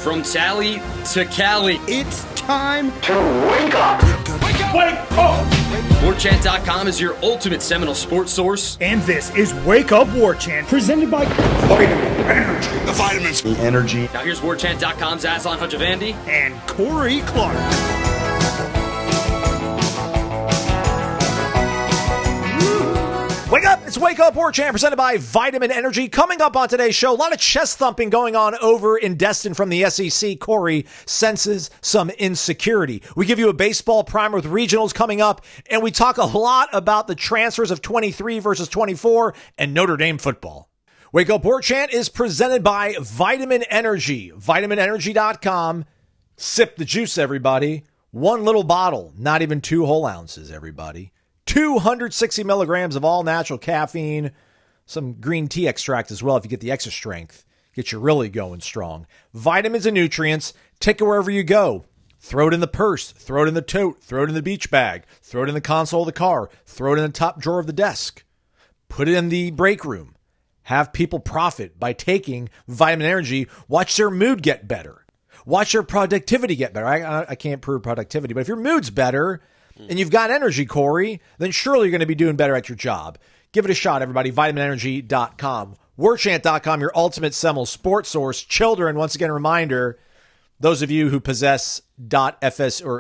From Tally to Cali. It's time to wake up. Wake up! Warchant.com is your ultimate Seminole sports source. And this is Wake Up Warchant, presented by Vitamin Energy. The vitamins. The energy. Now here's Warchant.com's Aslan Hajavandi and Corey Clark. Wake up! It's Wake Up Warchant presented by Vitamin Energy. Coming up on today's show, a lot of chest thumping going on over in Destin from the SEC. Corey senses some insecurity. We give you a baseball primer with regionals coming up, and we talk a lot about the transfers of 23 versus 24 and Notre Dame football. Wake Up Warchant is presented by Vitamin Energy. VitaminEnergy.com. Sip the juice, everybody. One little bottle, not even 2 whole ounces, everybody. 260 milligrams of all-natural caffeine, some green tea extract as well if you get the extra strength. Get you really going strong. Vitamins and nutrients, take it wherever you go. Throw it in the purse, throw it in the tote, throw it in the beach bag, throw it in the console of the car, throw it in the top drawer of the desk. Put it in the break room. Have people profit by taking Vitamin Energy. Watch their mood get better. Watch their productivity get better. I can't prove productivity, but if your mood's better and you've got energy, Corey, then surely you're going to be doing better at your job. Give it a shot, everybody. VitaminEnergy.com. Warchant.com, your ultimate Seminole sports source. Children, once again, a reminder, those of you who possess FSU.edu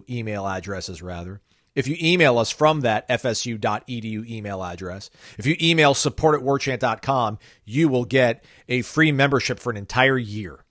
email addresses, rather. If you email us from that FSU.edu email address, if you email support@warchant.com, you will get a free membership for an entire year.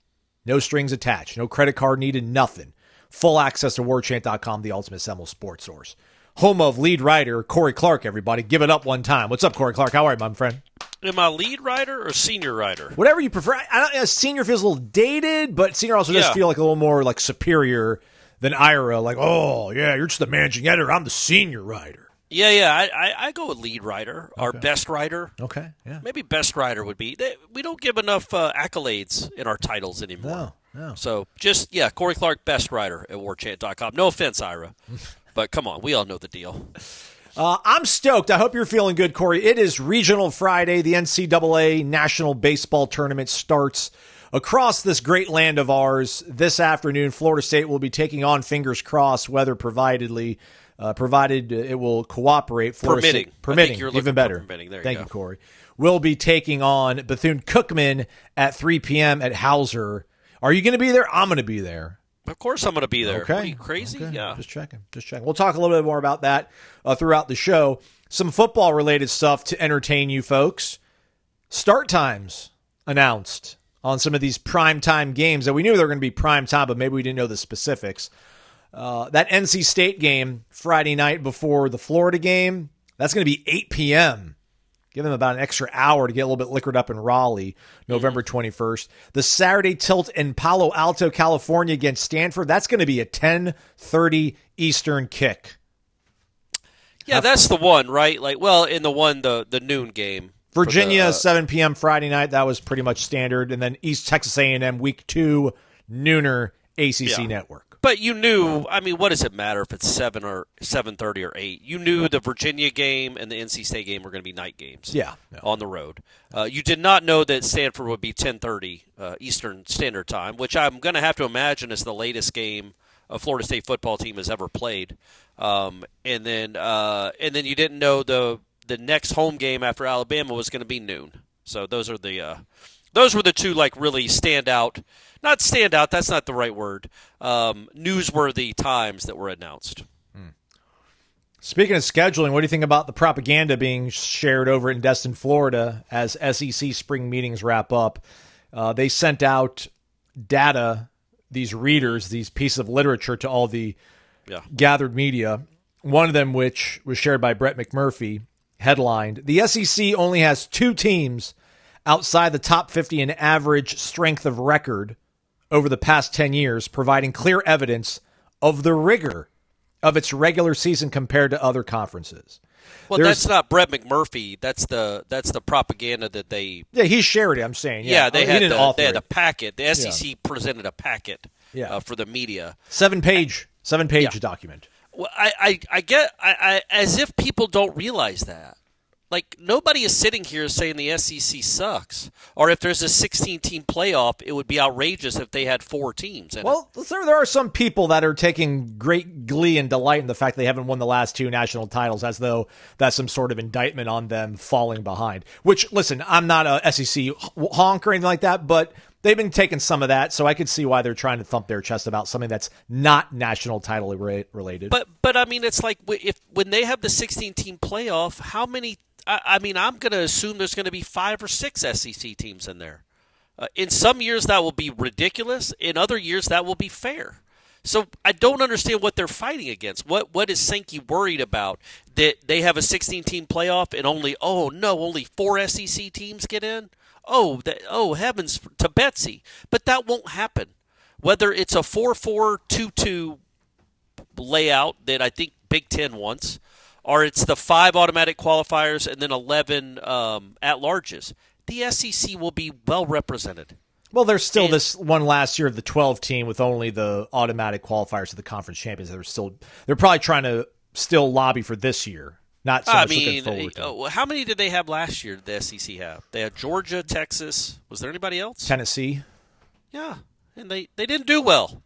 No strings attached, no credit card needed, nothing. Full access to warchant.com, the ultimate Seminole sports source. Home of lead writer Corey Clark, everybody. Give it up one time. What's up, Corey Clark? How are you, my friend? Am I lead writer or senior writer? Whatever you prefer. Senior feels a little dated, but senior also does feel like a little more like superior than Ira. Like, oh, yeah, you're just the managing editor. I'm the senior writer. Yeah. I go with lead writer, our best writer. Okay, yeah. Maybe best writer would be. We don't give enough accolades in our titles anymore. No. So just, Corey Clark, best writer at warchant.com. No offense, Ira, but come on, we all know the deal. I'm stoked. I hope you're feeling good, Corey. It is Regional Friday. The NCAA National Baseball Tournament starts across this great land of ours this afternoon. Florida State will be taking on, fingers crossed, weather provided it will cooperate. Permitting. Even better. Thank you, Corey. We'll be taking on Bethune-Cookman at 3 p.m. at Hauser. Are you going to be there? I'm going to be there. Of course I'm going to be there. Okay. Are you crazy? Okay. Yeah. Just checking. We'll talk a little bit more about that throughout the show. Some football-related stuff to entertain you folks. Start times announced on some of these primetime games that we knew they were going to be primetime, but maybe we didn't know the specifics. That NC State game Friday night before the Florida game, that's going to be 8 p.m. Give them about an extra hour to get a little bit liquored up in Raleigh, November 21st. The Saturday tilt in Palo Alto, California against Stanford, that's going to be a 10:30 Eastern kick. Yeah, that's the one, right? In the noon game. Virginia, 7 p.m. Friday night, that was pretty much standard. And then East Texas A&M, week 2, nooner, ACC network. But you knew, what does it matter if it's 7 or 7:30 or 8? You knew the Virginia game and the NC State game were going to be night games on the road. You did not know that Stanford would be 10:30 Eastern Standard Time, which I'm going to have to imagine is the latest game a Florida State football team has ever played. And then you didn't know the next home game after Alabama was going to be noon. So those were the two really standout. Not stand out, that's not the right word. Newsworthy times that were announced. Speaking of scheduling, what do you think about the propaganda being shared over in Destin, Florida as SEC spring meetings wrap up? They sent out data, these readers, these pieces of literature to all the gathered media. One of them, which was shared by Brett McMurphy, headlined, "The SEC only has 2 teams outside the top 50 in average strength of record over the past 10 years, providing clear evidence of the rigor of its regular season compared to other conferences." Well, that's not Brett McMurphy. That's the propaganda that they. Yeah, he shared it. I'm saying. Yeah, they had a packet. The SEC presented a packet. For the media. 7-page document. Well, I get as if people don't realize that. like, nobody is sitting here saying the SEC sucks. Or if there's a 16-team playoff, it would be outrageous if they had 4 teams in it. There are some people that are taking great glee and delight in the fact they haven't won the last 2 national titles, as though that's some sort of indictment on them falling behind. Which, listen, I'm not a SEC honk or anything like that, but they've been taking some of that, so I could see why they're trying to thump their chest about something that's not national title related. But I mean, it's like when they have the 16-team playoff, how many? I mean, I'm going to assume there's going to be 5 or 6 SEC teams in there. In some years, that will be ridiculous. In other years, that will be fair. So I don't understand what they're fighting against. What is Sankey worried about? That they have a 16-team playoff and only 4 SEC teams get in? Oh, heavens to Betsy. But that won't happen. Whether it's a 4-4-2-2 layout that I think Big Ten wants, or it's the 5 automatic qualifiers and then 11 at-larges, the SEC will be well represented. Well, there's still this one last year of the 12 team with only the automatic qualifiers of the conference champions. They're probably trying to still lobby for this year. Not so much looking forward to. How many did they have last year? Did the SEC have? They had Georgia, Texas. Was there anybody else? Tennessee. Yeah, and they didn't do well.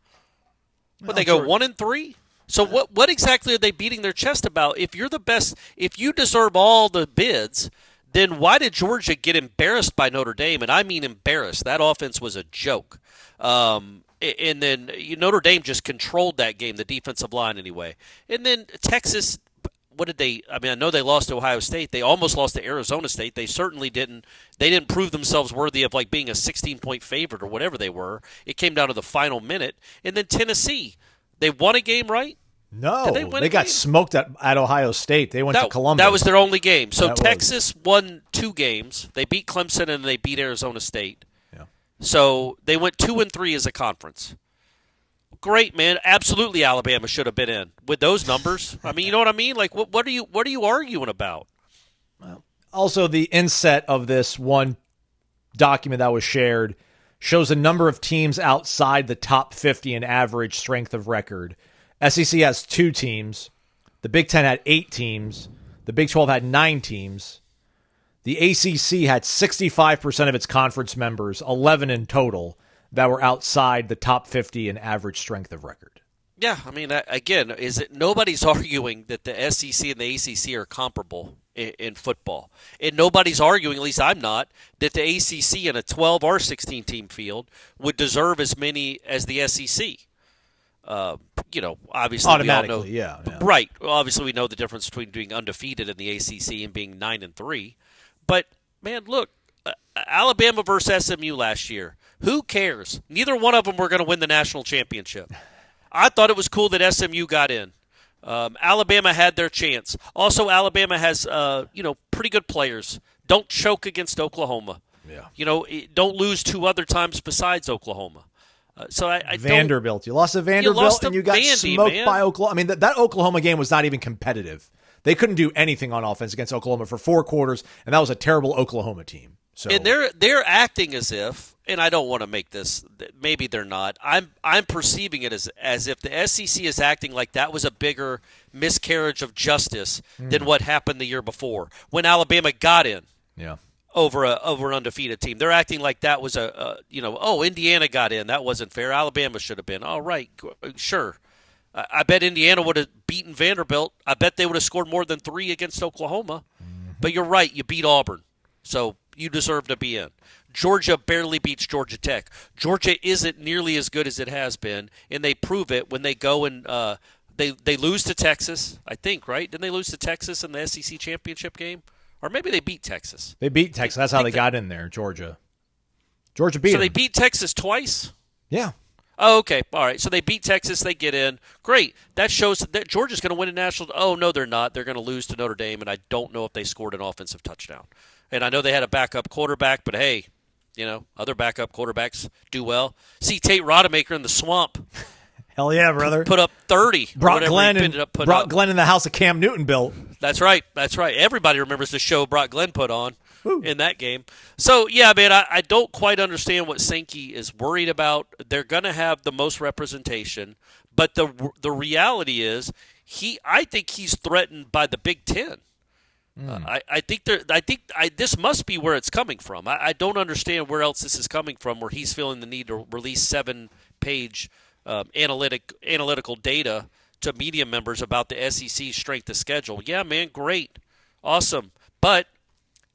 But they go 1-3. So what exactly are they beating their chest about? If you're the best, if you deserve all the bids, then why did Georgia get embarrassed by Notre Dame? And I mean embarrassed. That offense was a joke. And then Notre Dame just controlled that game, the defensive line anyway. And then Texas, what did they – I mean, I know they lost to Ohio State. They almost lost to Arizona State. They certainly didn't – they didn't prove themselves worthy of, like, being a 16-point favorite or whatever they were. It came down to the final minute. And then Tennessee, they won a game, right? No, they got smoked at Ohio State. They went to Columbus. That was their only game. So Texas won 2 games. They beat Clemson and they beat Arizona State. Yeah. So they went 2-3 as a conference. Great, man. Absolutely, Alabama should have been in with those numbers. I mean, you know what I mean? Like, what are you arguing about? Well, also, the inset of this one document that was shared shows a number of teams outside the top 50 in average strength of record. SEC has 2 teams. The Big Ten had 8 teams. The Big 12 had 9 teams. The ACC had 65% of its conference members, 11 in total, that were outside the top 50 in average strength of record. Yeah, I mean, again, nobody's arguing that the SEC and the ACC are comparable in football. And nobody's arguing, at least I'm not, that the ACC in a 12 or 16 team field would deserve as many as the SEC. Obviously, automatically, we all know, yeah. Right. Obviously, we know the difference between being undefeated in the ACC and being 9-3. But man, look, Alabama versus SMU last year. Who cares? Neither one of them were going to win the national championship. I thought it was cool that SMU got in. Alabama had their chance. Also, Alabama has pretty good players. Don't choke against Oklahoma. Yeah. Don't lose 2 other times besides Oklahoma. Vanderbilt. You lost to Vanderbilt and you got smoked by Oklahoma. I mean, that Oklahoma game was not even competitive. They couldn't do anything on offense against Oklahoma for 4 quarters, and that was a terrible Oklahoma team. So, and they're acting as if, and I don't want to make this, maybe they're not. I'm perceiving it as if the SEC is acting like that was a bigger miscarriage of justice than what happened the year before when Alabama got in. Yeah. Over an undefeated team. They're acting like that was Indiana got in. That wasn't fair. Alabama should have been. All right, sure. I bet Indiana would have beaten Vanderbilt. I bet they would have scored more than 3 against Oklahoma. Mm-hmm. But you're right. You beat Auburn. So you deserve to be in. Georgia barely beats Georgia Tech. Georgia isn't nearly as good as it has been, and they prove it when they go and they lose to Texas, I think, right? Didn't they lose to Texas in the SEC championship game? Or maybe they beat Texas. They beat Texas. That's how they got in there, Georgia. Georgia beat them. So they beat Texas twice? Yeah. Oh, okay. All right. So they beat Texas. They get in. Great. That shows that Georgia's going to win a national. Oh, no, they're not. They're going to lose to Notre Dame, and I don't know if they scored an offensive touchdown. And I know they had a backup quarterback, but hey, other backup quarterbacks do well. See Tate Rodemaker in the swamp. Hell yeah, brother. Put up 30. Brock Glenn in the house of Cam Newton built. That's right. Everybody remembers the show Brock Glenn put on in that game. So, yeah, man, I don't quite understand what Sankey is worried about. They're going to have the most representation. But the reality is I think he's threatened by the Big Ten. I think this must be where it's coming from. I don't understand where else this is coming from, where he's feeling the need to release 7-page analytical data to media members about the SEC strength of schedule. Yeah, man, great, awesome. But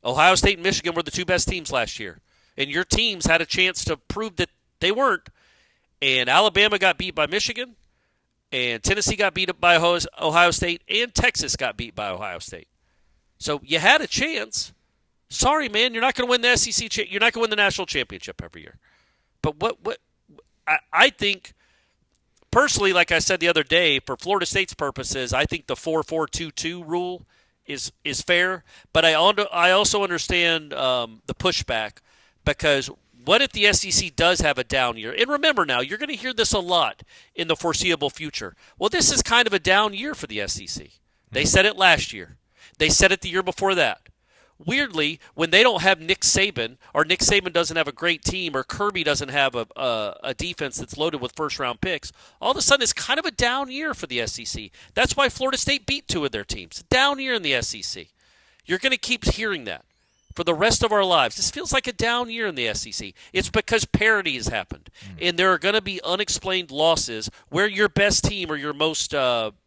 Ohio State and Michigan were the 2 best teams last year, and your teams had a chance to prove that they weren't. And Alabama got beat by Michigan, and Tennessee got beat by Ohio State, and Texas got beat by Ohio State. So you had a chance. Sorry, man, you're not going to win the SEC. You're not going to win the national championship every year. But I think, personally, like I said the other day, for Florida State's purposes, I think the 4-4-2-2 rule is fair. But I also understand the pushback, because what if the SEC does have a down year? And remember now, you're going to hear this a lot in the foreseeable future. Well, this is kind of a down year for the SEC. They said it last year. They said it the year before that. Weirdly, when they don't have Nick Saban, or Nick Saban doesn't have a great team, or Kirby doesn't have a defense that's loaded with first-round picks, all of a sudden it's kind of a down year for the SEC. That's why Florida State beat 2 of their teams. Down year in the SEC. You're going to keep hearing that for the rest of our lives. This feels like a down year in the SEC. It's because parity has happened. And there are going to be unexplained losses where your best team or your most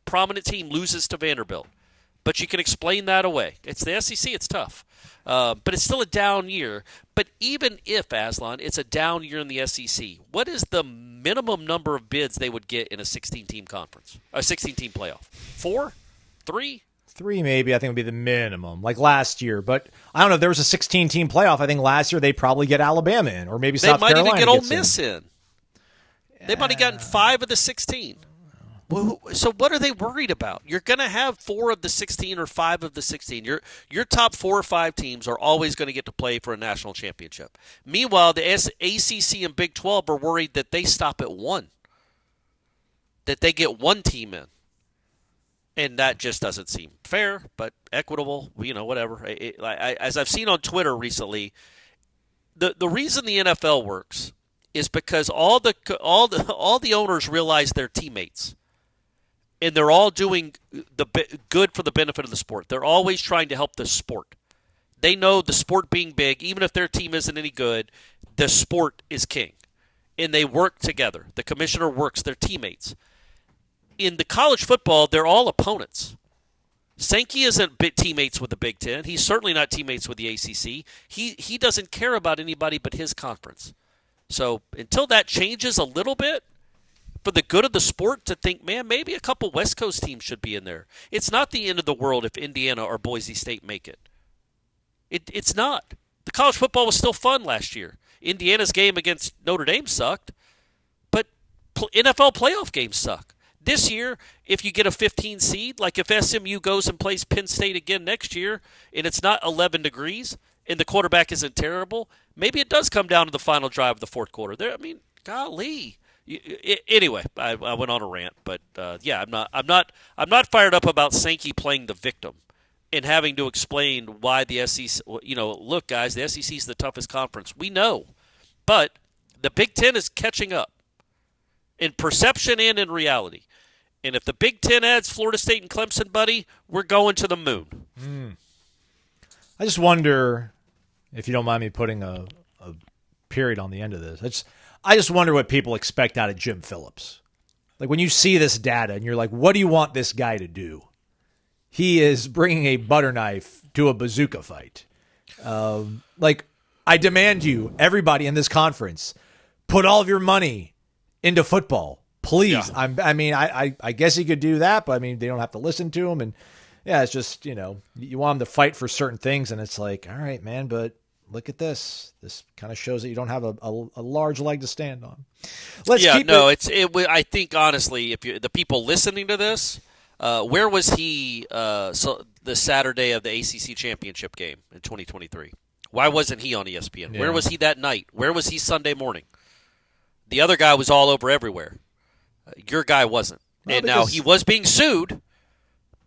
prominent team loses to Vanderbilt. But you can explain that away. It's the SEC. It's tough. But it's still a down year. But even if, Aslan, it's a down year in the SEC, what is the minimum number of bids they would get in a 16-team conference? A 16-team playoff? 4? 3? 3 maybe, I think, would be the minimum, like last year. But I don't know. If there was a 16-team playoff, I think last year they'd probably get Alabama in, or maybe South Carolina. They might even get Ole Miss in. They might have gotten 5 of the 16. So what are they worried about? You're going to have 4 of the 16 or 5 of the 16. Your top 4 or 5 teams are always going to get to play for a national championship. Meanwhile, the ACC and Big 12 are worried that they stop at 1, that they get 1 team in. And that just doesn't seem fair, but equitable, whatever. As I've seen on Twitter recently, the reason the NFL works is because all the owners realize they're teammates. And they're all doing the good for the benefit of the sport. They're always trying to help the sport. They know the sport being big, even if their team isn't any good, the sport is king. And they work together. The commissioner works. They're teammates. In the college football, they're all opponents. Sankey isn't teammates with the Big Ten. He's certainly not teammates with the ACC. He doesn't care about anybody but his conference. So until that changes a little bit, for the good of the sport, to think, man, maybe a couple West Coast teams should be in there. It's not the end of the world if Indiana or Boise State make it. It's not. The college football was still fun last year. Indiana's game against Notre Dame sucked, but NFL playoff games suck. This year, if you get a 15 seed, like if SMU goes and plays Penn State again next year, and it's not 11 degrees, and the quarterback isn't terrible, maybe it does come down to the final drive of the fourth quarter. Golly. Anyway, I went on a rant, but yeah, I'm not fired up about Sankey playing the victim and having to explain why the SEC. Look, guys, the SEC is the toughest conference. We know, but the Big Ten is catching up in perception and in reality. And if the Big Ten adds Florida State and Clemson, buddy, we're going to the moon. I just wonder, if you don't mind me putting a period on the end of this. I just wonder what people expect out of Jim Phillips. Like when you see this data and you're like, what do you want this guy to do? He is bringing a butter knife to a bazooka fight. I demand you, everybody in this conference, put all of your money into football, please. Yeah. I guess he could do that, but they don't have to listen to him. And yeah, it's just, you want him to fight for certain things. And it's like, all right, man, but look at this. This kind of shows that you don't have a large leg to stand on. I think, honestly, if the people listening to this, where was he the Saturday of the ACC championship game in 2023? Why wasn't he on ESPN? Yeah. Where was he that night? Where was he Sunday morning? The other guy was all over everywhere. Your guy wasn't. Well, and now he was being sued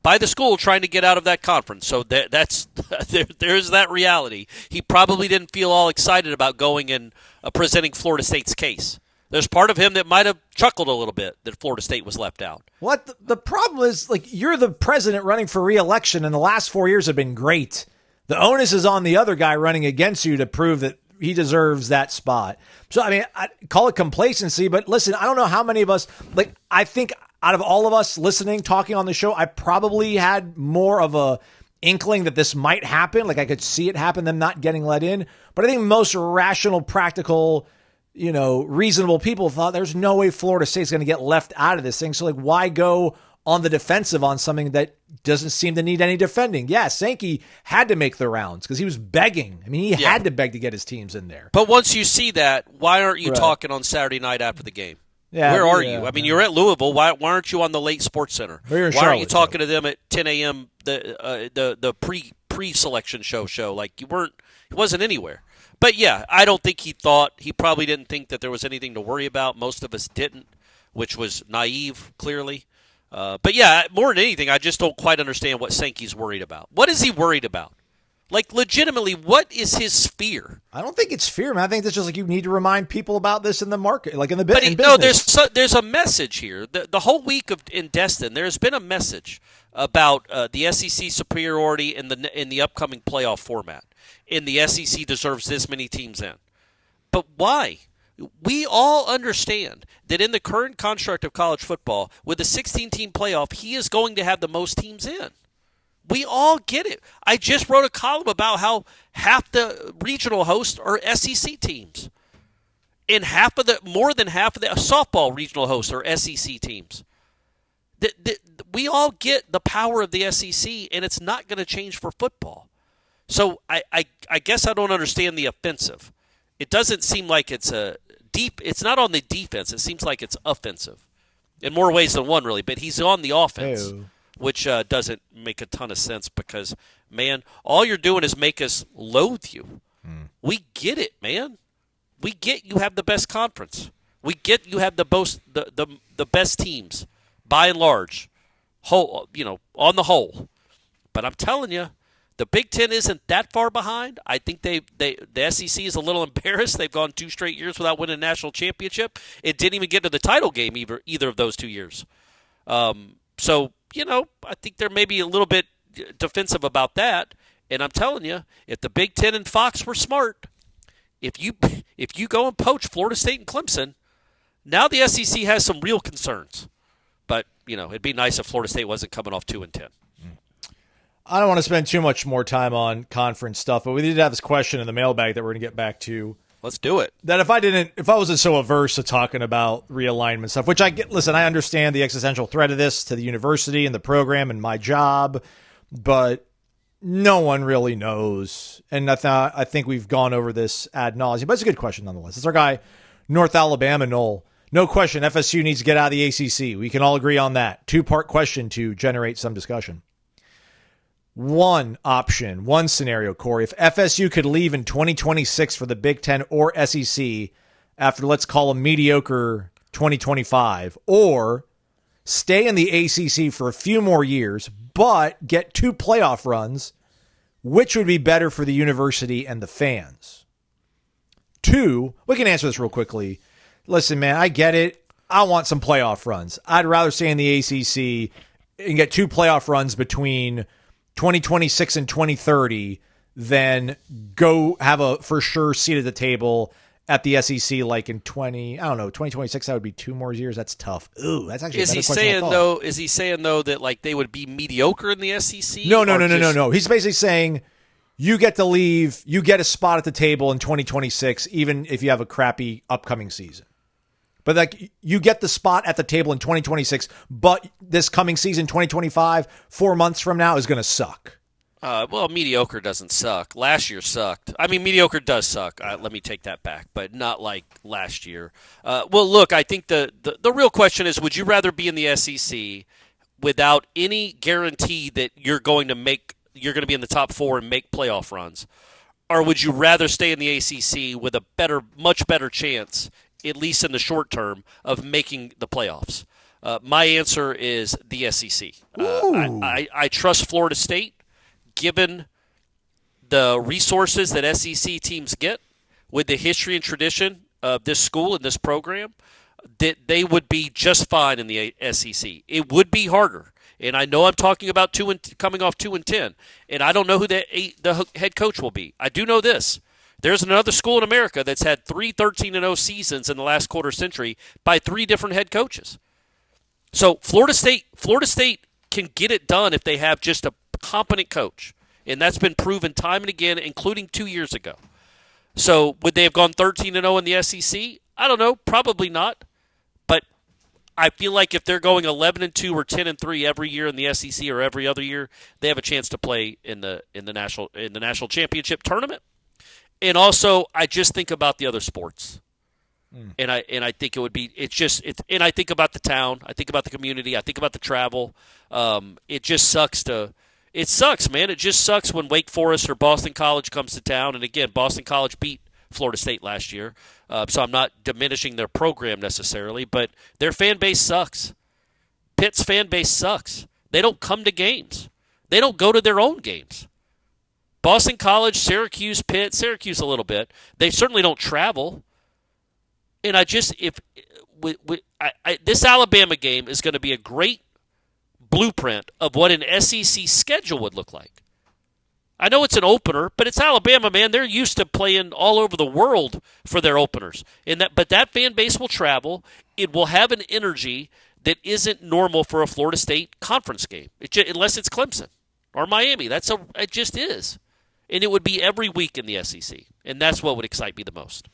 by the school trying to get out of that conference. So there's that reality. He probably didn't feel all excited about going and presenting Florida State's case. There's part of him that might have chuckled a little bit that Florida State was left out. What the problem is, you're the president running for re-election, and the last 4 years have been great. The onus is on the other guy running against you to prove that he deserves that spot. So, I call it complacency, but listen, I don't know how many of us, I think out of all of us listening, talking on the show, I probably had more of a inkling that this might happen. I could see it happen, them not getting let in. But I think most rational, practical, reasonable people thought there's no way Florida State's going to get left out of this thing. So, why go on the defensive on something that doesn't seem to need any defending? Yeah, Sankey had to make the rounds because he was begging. He had to beg to get his teams in there. But once you see that, why aren't you talking on Saturday night after the game? Yeah, where are you? You're at Louisville. Why aren't you on the late Sports Center? Why aren't you talking to them at 10 a.m. the pre-selection show? You weren't. He wasn't anywhere. But yeah, I don't think he probably didn't think that there was anything to worry about. Most of us didn't, which was naive, clearly. But yeah, more than anything, I just don't quite understand what Sankey's worried about. What is he worried about? Legitimately, what is his fear? I don't think it's fear, man. I think it's just you need to remind people about this in the market, in the business. No, there's a message here. The whole week in Destin, there's been a message about the SEC superiority in the upcoming playoff format. And the SEC deserves this many teams in. But why? We all understand that in the current construct of college football, with a 16-team playoff, he is going to have the most teams in. We all get it. I just wrote a column about how half the regional hosts are SEC teams. And more than half of the softball regional hosts are SEC teams. We all get the power of the SEC, and it's not going to change for football. So I guess I don't understand the offensive. It doesn't seem like it's not on the defense. It seems like it's offensive in more ways than one, really. But he's on the offense. Ew. Which doesn't make a ton of sense because, man, all you're doing is make us loathe you. We get it, man. We get you have the best conference. We get you have the best teams, by and large, on the whole. But I'm telling you, the Big Ten isn't that far behind. I think the SEC is a little embarrassed. They've gone 2 straight years without winning a national championship. It didn't even get to the title game either of those 2 years. So, I think they're maybe a little bit defensive about that. And I'm telling you, if the Big Ten and Fox were smart, if you go and poach Florida State and Clemson, now the SEC has some real concerns. But, it'd be nice if Florida State wasn't coming off 2-10. I don't want to spend too much more time on conference stuff, but we did have this question in the mailbag that we're going to get back to. Let's do it. That if I wasn't so averse to talking about realignment stuff, which I understand the existential threat of this to the university and the program and my job, but no one really knows. And I think we've gone over this ad nauseum, but it's a good question nonetheless. It's our guy, North Alabama Noel. No question, FSU needs to get out of the ACC. We can all agree on that. 2-part question to generate some discussion. One scenario, Corey, if FSU could leave in 2026 for the Big Ten or SEC after, let's call a mediocre 2025, or stay in the ACC for a few more years, but get 2 playoff runs, which would be better for the university and the fans? 2, we can answer this real quickly. Listen, man, I get it. I want some playoff runs. I'd rather stay in the ACC and get 2 playoff runs between 2026 and 2030 than go have a for sure seat at the table at the SEC in 2026. That would be 2 more years. That's tough. Ooh, that's actually. Is he saying though that they would be mediocre in the SEC? No. He's basically saying you get to leave, you get a spot at the table in 2026, even if you have a crappy upcoming season. But you get the spot at the table in 2026, but this coming season, 2025, 4 months from now, is going to suck. Well, mediocre doesn't suck. Last year sucked. Mediocre does suck. Let me take that back, but not like last year. Well, look, I think the real question is, would you rather be in the SEC without any guarantee that you're going to be in the top 4 and make playoff runs, or would you rather stay in the ACC with a much better chance, at least in the short term, of making the playoffs? My answer is the SEC. I trust Florida State, given the resources that SEC teams get, with the history and tradition of this school and this program, that they would be just fine in the SEC. It would be harder. And I know I'm talking about coming off 2-10, and I don't know who the head coach will be. I do know this. There's another school in America that's had 3 13-0 seasons in the last quarter century by 3 different head coaches. So Florida State can get it done if they have just a competent coach, and that's been proven time and again, including 2 years ago. So would they have gone 13-0 in the SEC? I don't know, probably not. But I feel like if they're going 11-2 or 10-3 every year in the SEC or every other year, they have a chance to play in the national championship tournament. And also, I just think about the other sports. And I think it would be and I think about the town, I think about the community, I think about the travel. It just sucks it sucks, man. It just sucks when Wake Forest or Boston College comes to town. And again, Boston College beat Florida State last year, so I'm not diminishing their program necessarily, but their fan base sucks. Pitt's fan base sucks. They don't come to games. They don't go to their own games. Boston College, Syracuse, Pitt, Syracuse a little bit. They certainly don't travel. And this Alabama game is going to be a great blueprint of what an SEC schedule would look like. I know it's an opener, but it's Alabama, man. They're used to playing all over the world for their openers. But that fan base will travel. It will have an energy that isn't normal for a Florida State conference game, unless it's Clemson or Miami. It just is. And it would be every week in the SEC. And that's what would excite me the most.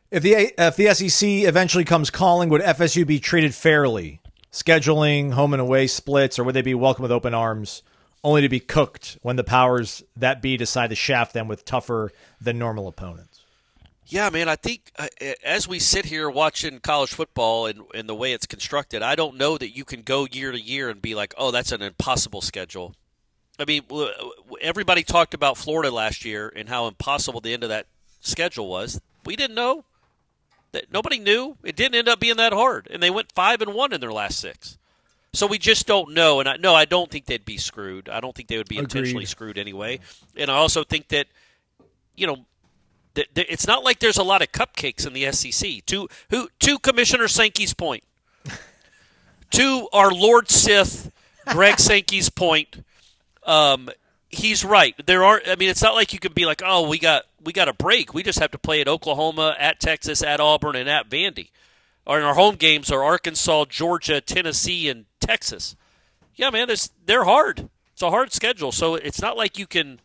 If the SEC eventually comes calling, would FSU be treated fairly? Scheduling, home and away splits, or would they be welcomed with open arms, only to be cooked when the powers that be decide to shaft them with tougher than normal opponents? Yeah, man, I think as we sit here watching college football and the way it's constructed, I don't know that you can go year to year and be like, oh, that's an impossible schedule. I mean, everybody talked about Florida last year and how impossible the end of that schedule was. We didn't know. Nobody knew. It didn't end up being that hard, and they went 5-1 in their last 6. So we just don't know, and I don't think they'd be screwed. I don't think they would be intentionally screwed anyway. And I also think that, it's not like there's a lot of cupcakes in the SEC. To Commissioner Sankey's point, to our Lord Sith, Greg Sankey's point, he's right. It's not like you could be like, oh, we got a break. We just have to play at Oklahoma, at Texas, at Auburn, and at Vandy. Or in our home games are Arkansas, Georgia, Tennessee, and Texas. Yeah, man, they're hard. It's a hard schedule, so it's not like you can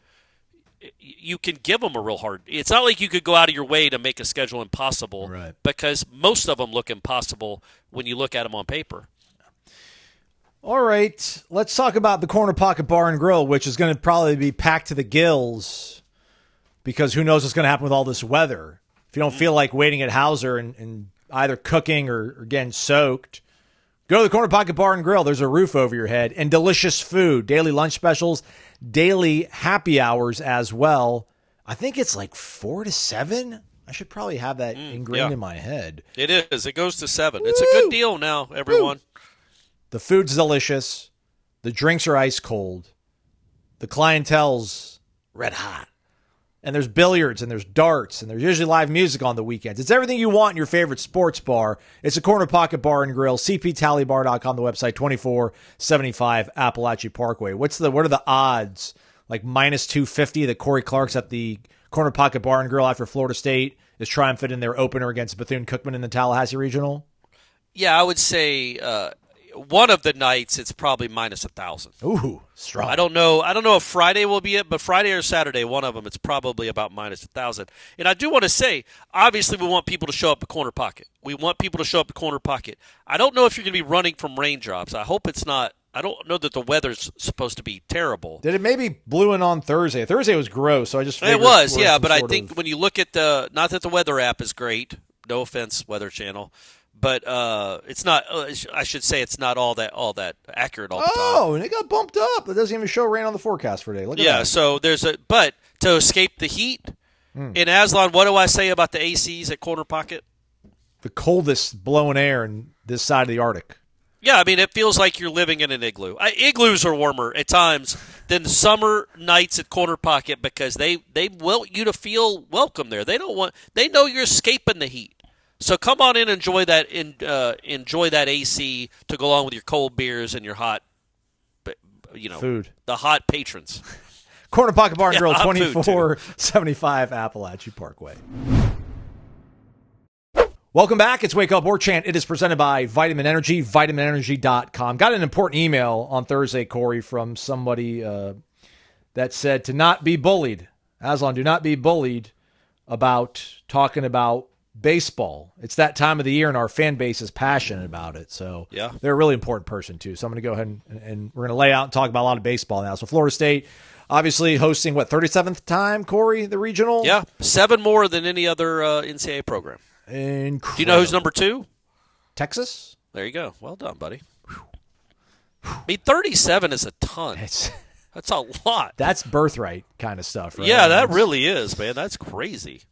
give them a real hard. It's not like you could go out of your way to make a schedule impossible, right? Because most of them look impossible when you look at them on paper. All right, let's talk about the Corner Pocket Bar and Grill, which is going to probably be packed to the gills because who knows what's going to happen with all this weather. If you don't feel like waiting at Hauser and either cooking or getting soaked, go to the Corner Pocket Bar and Grill. There's a roof over your head and delicious food, daily lunch specials, daily happy hours as well. I think it's like 4 to 7. I should probably have that ingrained in my head. It is. It goes to 7. Woo! It's a good deal now, everyone. Woo! The food's delicious. The drinks are ice cold. The clientele's red hot. And there's billiards and there's darts and there's usually live music on the weekends. It's everything you want in your favorite sports bar. It's a Corner Pocket Bar and Grill. CPTallybar.com, the website, 2475 Appalachia Parkway. What are the odds? Like minus 250 that Corey Clark's at the Corner Pocket Bar and Grill after Florida State is triumphant in their opener against Bethune-Cookman in the Tallahassee Regional? Yeah, I would say one of the nights it's probably minus 1,000. Ooh, strong. I don't know if Friday will be it, but Friday or Saturday, one of them, it's probably about minus 1,000. And I do want to say, obviously we want people to show up at Corner Pocket. We want people to show up at Corner Pocket. I don't know if you're going to be running from raindrops. I hope it's not. I don't know that the weather's supposed to be terrible. Did it maybe blew in on Thursday? Thursday was gross, so I just figured it was, yeah. But I think when you look at not that the weather app is great. No offense, Weather Channel. But it's not. I should say it's not all that accurate all the time. Oh, and it got bumped up. It doesn't even show rain on the forecast for today. Look at that. So but to escape the heat in Aslan, what do I say about the ACs at Corner Pocket? The coldest blowing air in this side of the Arctic. Yeah, I mean it feels like you're living in an igloo. Igloos are warmer at times than summer nights at Corner Pocket because they want you to feel welcome there. They know you're escaping the heat. So come on in and enjoy that AC to go along with your cold beers and your hot, food. The hot patrons. Corner Pocket Bar and Grill, 2475 Appalachia Parkway. Welcome back. It's Wake Up Warchant. It is presented by Vitamin Energy, vitaminenergy.com. Got an important email on Thursday, Corey, from somebody that said to not be bullied. Aslan, do not be bullied about talking about baseball. It's that time of the year, and our fan base is passionate about it. So yeah, they're a really important person, too. So I'm going to go ahead and we're going to lay out and talk about a lot of baseball now. So Florida State, obviously hosting, 37th time, Corey, the regional? Yeah, 7 more than any other NCAA program. Incredible. Do you know who's number 2? Texas? There you go. Well done, buddy. I mean, 37 is a ton. That's a lot. That's birthright kind of stuff, right? Yeah, that really is, man. That's crazy.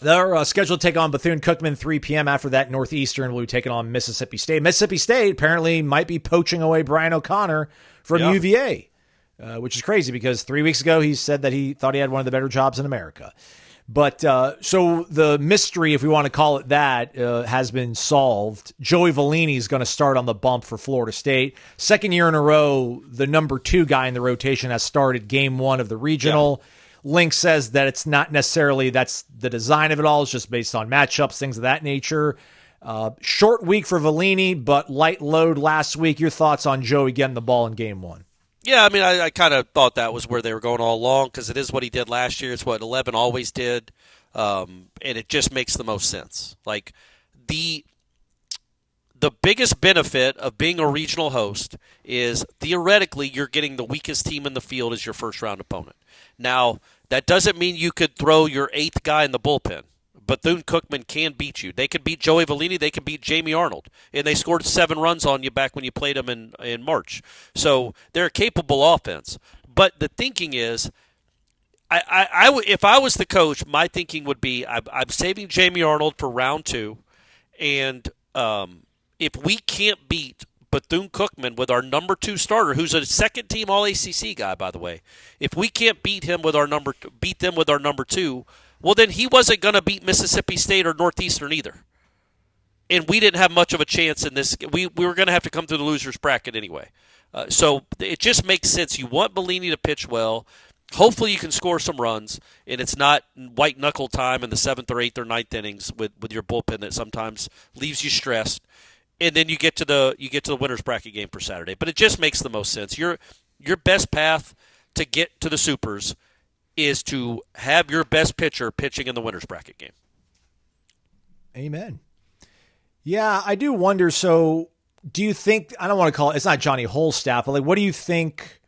They're scheduled to take on Bethune-Cookman 3 p.m. After that, Northeastern will be taking on Mississippi State. Mississippi State apparently might be poaching away Brian O'Connor from UVA, which is crazy because 3 weeks ago he said that he thought he had one of the better jobs in America. But so the mystery, if we want to call it that, has been solved. Joey Vellini is going to start on the bump for Florida State. Second year in a row, the number 2 guy in the rotation has started game 1 of the regional. Yeah. Link says that it's not necessarily that's the design of it all. It's just based on matchups, things of that nature. Short week for Vellini, but light load last week. Your thoughts on Joey getting the ball in game 1? Yeah, I mean, I kind of thought that was where they were going all along because it is what he did last year. It's what 11 always did, and it just makes the most sense. Like, the biggest benefit of being a regional host is theoretically you're getting the weakest team in the field as your first-round opponent. Now, that doesn't mean you could throw your 8th guy in the bullpen. Bethune-Cookman can beat you. They could beat Joey Vellini. They could beat Jamie Arnold. And they scored 7 runs on you back when you played them in March. So they're a capable offense. But the thinking is, if I was the coach, my thinking would be I'm saving Jamie Arnold for round 2. And if we can't beat Bethune-Cookman with our number 2 starter, who's a second-team All-ACC guy, by the way, if we can't beat them with our number 2, well, then he wasn't going to beat Mississippi State or Northeastern either. And we didn't have much of a chance in this. We were going to have to come through the loser's bracket anyway. So it just makes sense. You want Bellini to pitch well. Hopefully you can score some runs, and it's not white-knuckle time in the 7th or 8th or 9th innings with your bullpen that sometimes leaves you stressed. And then you get to the winner's bracket game for Saturday. But it just makes the most sense. Your best path to get to the Supers is to have your best pitcher pitching in the winner's bracket game. Amen. Yeah, I do wonder, so do you think, I don't want to call it's not Johnny Holstaff, but like, what do you think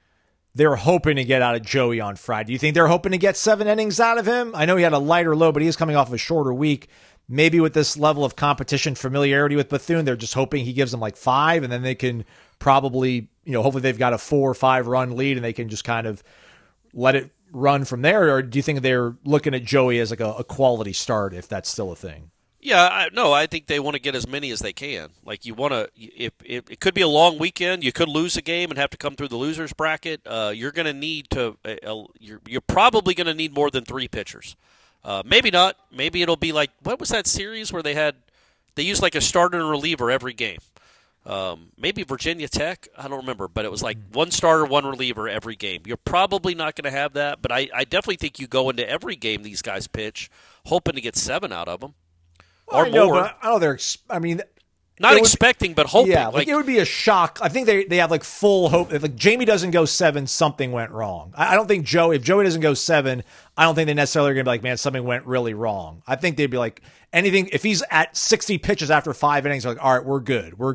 they're hoping to get out of Joey on Friday? Do you think they're hoping to get 7 innings out of him? I know he had a lighter load, but he is coming off a shorter week. Maybe with this level of competition, familiarity with Bethune, they're just hoping he gives them like 5, and then they can probably, hopefully they've got a 4 or 5 run lead and they can just kind of let it run from there. Or do you think they're looking at Joey as like a quality start, if that's still a thing? Yeah, I think they want to get as many as they can. Like, you want to, if it could be a long weekend, you could lose a game and have to come through the loser's bracket. You're going to need to, you're probably going to need more than 3 pitchers. Maybe not. Maybe it'll be like, what was that series where they used like a starter and reliever every game? Maybe Virginia Tech. I don't remember, but it was like 1 starter, 1 reliever every game. You're probably not going to have that, but I definitely think you go into every game these guys pitch hoping to get 7 out of them. Well, or more. But I know they're. I mean, not expecting, but hoping. Yeah, like it would be a shock. I think they have like full hope. If like Jamie doesn't go 7, something went wrong. I don't think if Joey doesn't go 7, I don't think they necessarily are going to be like, man, something went really wrong. I think they'd be like, anything. If he's at 60 pitches after 5 innings, they're like, all right, we're good. We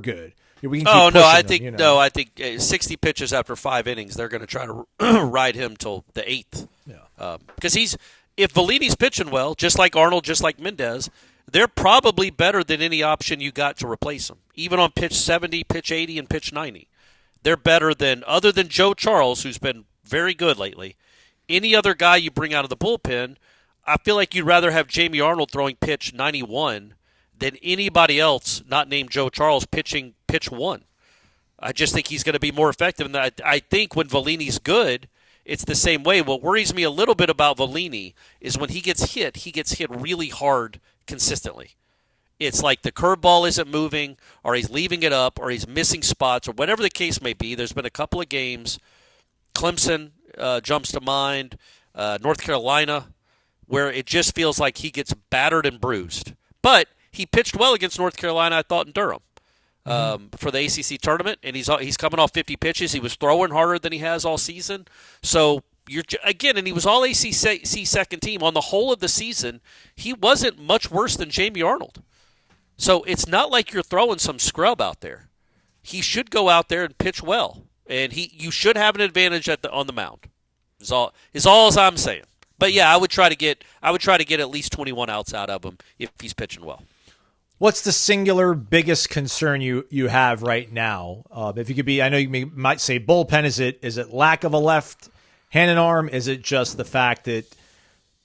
can keep I think 60 pitches after 5 innings, they're going to try to ride him till the 8th. Yeah, because if Vellini's pitching well, just like Arnold, just like Mendez, they're probably better than any option you got to replace him. Even on pitch 70, pitch 80, and pitch 90. They're better than, other than Joe Charles, who's been very good lately, any other guy you bring out of the bullpen. I feel like you'd rather have Jamie Arnold throwing pitch 91 than anybody else not named Joe Charles pitching pitch 1. I just think he's going to be more effective. And I think when Vellini's good, it's the same way. What worries me a little bit about Vellini is when he gets hit really hard consistently. It's like the curveball isn't moving, or he's leaving it up, or he's missing spots, or whatever the case may be. There's been a couple of games, Clemson jumps to mind, North Carolina, where it just feels like he gets battered and bruised. But he pitched well against North Carolina, I thought, in Durham for the ACC tournament, and he's coming off 50 pitches. He was throwing harder than he has all season. So, and he was all ACC second team. On the whole of the season, he wasn't much worse than Jamie Arnold. So it's not like you're throwing some scrub out there. He should go out there and pitch well, and you should have an advantage on the mound. Is all I'm saying. But yeah, I would try to get at least 21 outs out of him if he's pitching well. What's the singular biggest concern you have right now? If you could be, I know you might say bullpen. Is it lack of a left hand and arm? Is it just the fact that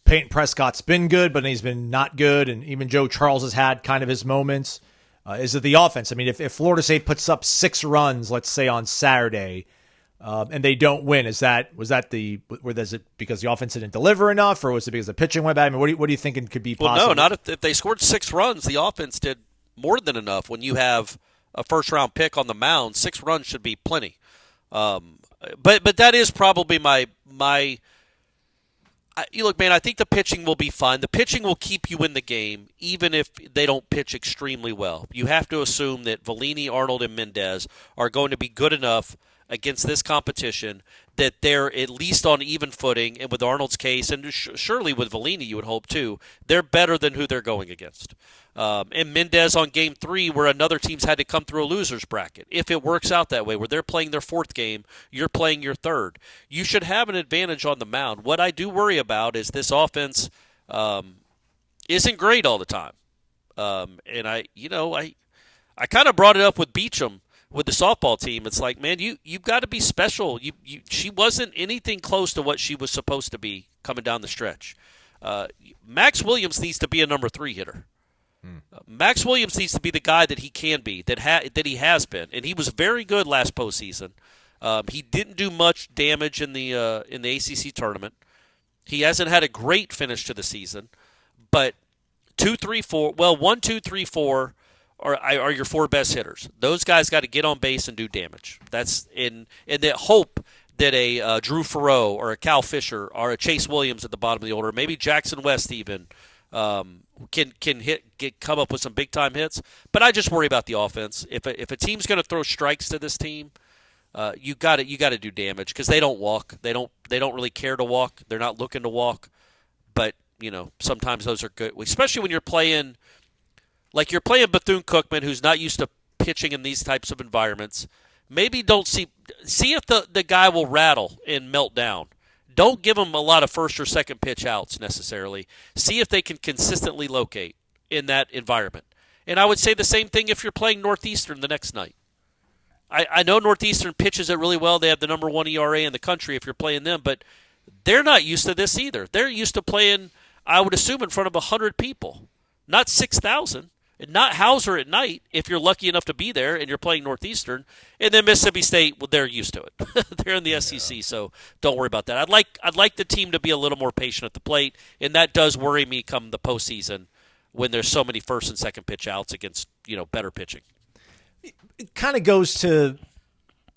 Peyton Prescott's been good, but he's been not good, and even Joe Charles has had kind of his moments? Is it the offense? I mean, if Florida State puts up 6 runs, let's say on Saturday, and they don't win, was it because the offense didn't deliver enough, or was it because the pitching went bad? I mean, what do you think could be possible? Well, no, not if they scored 6 runs. The offense did more than enough. When you have a first-round pick on the mound, 6 runs should be plenty. But that is probably my. Look, man, I think the pitching will be fine. The pitching will keep you in the game, even if they don't pitch extremely well. You have to assume that Vellini, Arnold, and Mendez are going to be good enough against this competition that they're at least on even footing. And with Arnold's case, and surely with Vellini, you would hope too, they're better than who they're going against. And Mendez on Game 3, where another team's had to come through a loser's bracket. If it works out that way, where they're playing their 4th game, you're playing your 3rd. You should have an advantage on the mound. What I do worry about is this offense isn't great all the time. And I kind of brought it up with Beecham with the softball team. It's like, man, you've got to be special. She wasn't anything close to what she was supposed to be coming down the stretch. Max Williams needs to be a number 3 hitter. Max Williams needs to be the guy that he can be, that he has been, and he was very good last postseason. He didn't do much damage in the ACC tournament. He hasn't had a great finish to the season, but 1, 2, 3, 4 are your 4 best hitters. Those guys got to get on base and do damage. That's in the hope that a Drew Farrow or a Cal Fisher or a Chase Williams at the bottom of the order, maybe Jackson West even, can come up with some big time hits. But I just worry about the offense. If a team's going to throw strikes to this team, you got to do damage because they don't walk. They don't really care to walk. They're not looking to walk. But sometimes those are good, especially when you're playing Bethune-Cookman, who's not used to pitching in these types of environments. Maybe don't see if the guy will rattle and melt down. Don't give them a lot of first or second pitch outs necessarily. See if they can consistently locate in that environment. And I would say the same thing if you're playing Northeastern the next night. I know Northeastern pitches it really well. They have the number 1 ERA in the country if you're playing them, but they're not used to this either. They're used to playing, I would assume, in front of 100 people, not 6,000. And not Hauser at night if you're lucky enough to be there and you're playing Northeastern. And then Mississippi State, well, they're used to it. They're in the SEC, so don't worry about that. I'd like the team to be a little more patient at the plate, and that does worry me come the postseason when there's so many first and second pitch outs against better pitching. It kind of goes to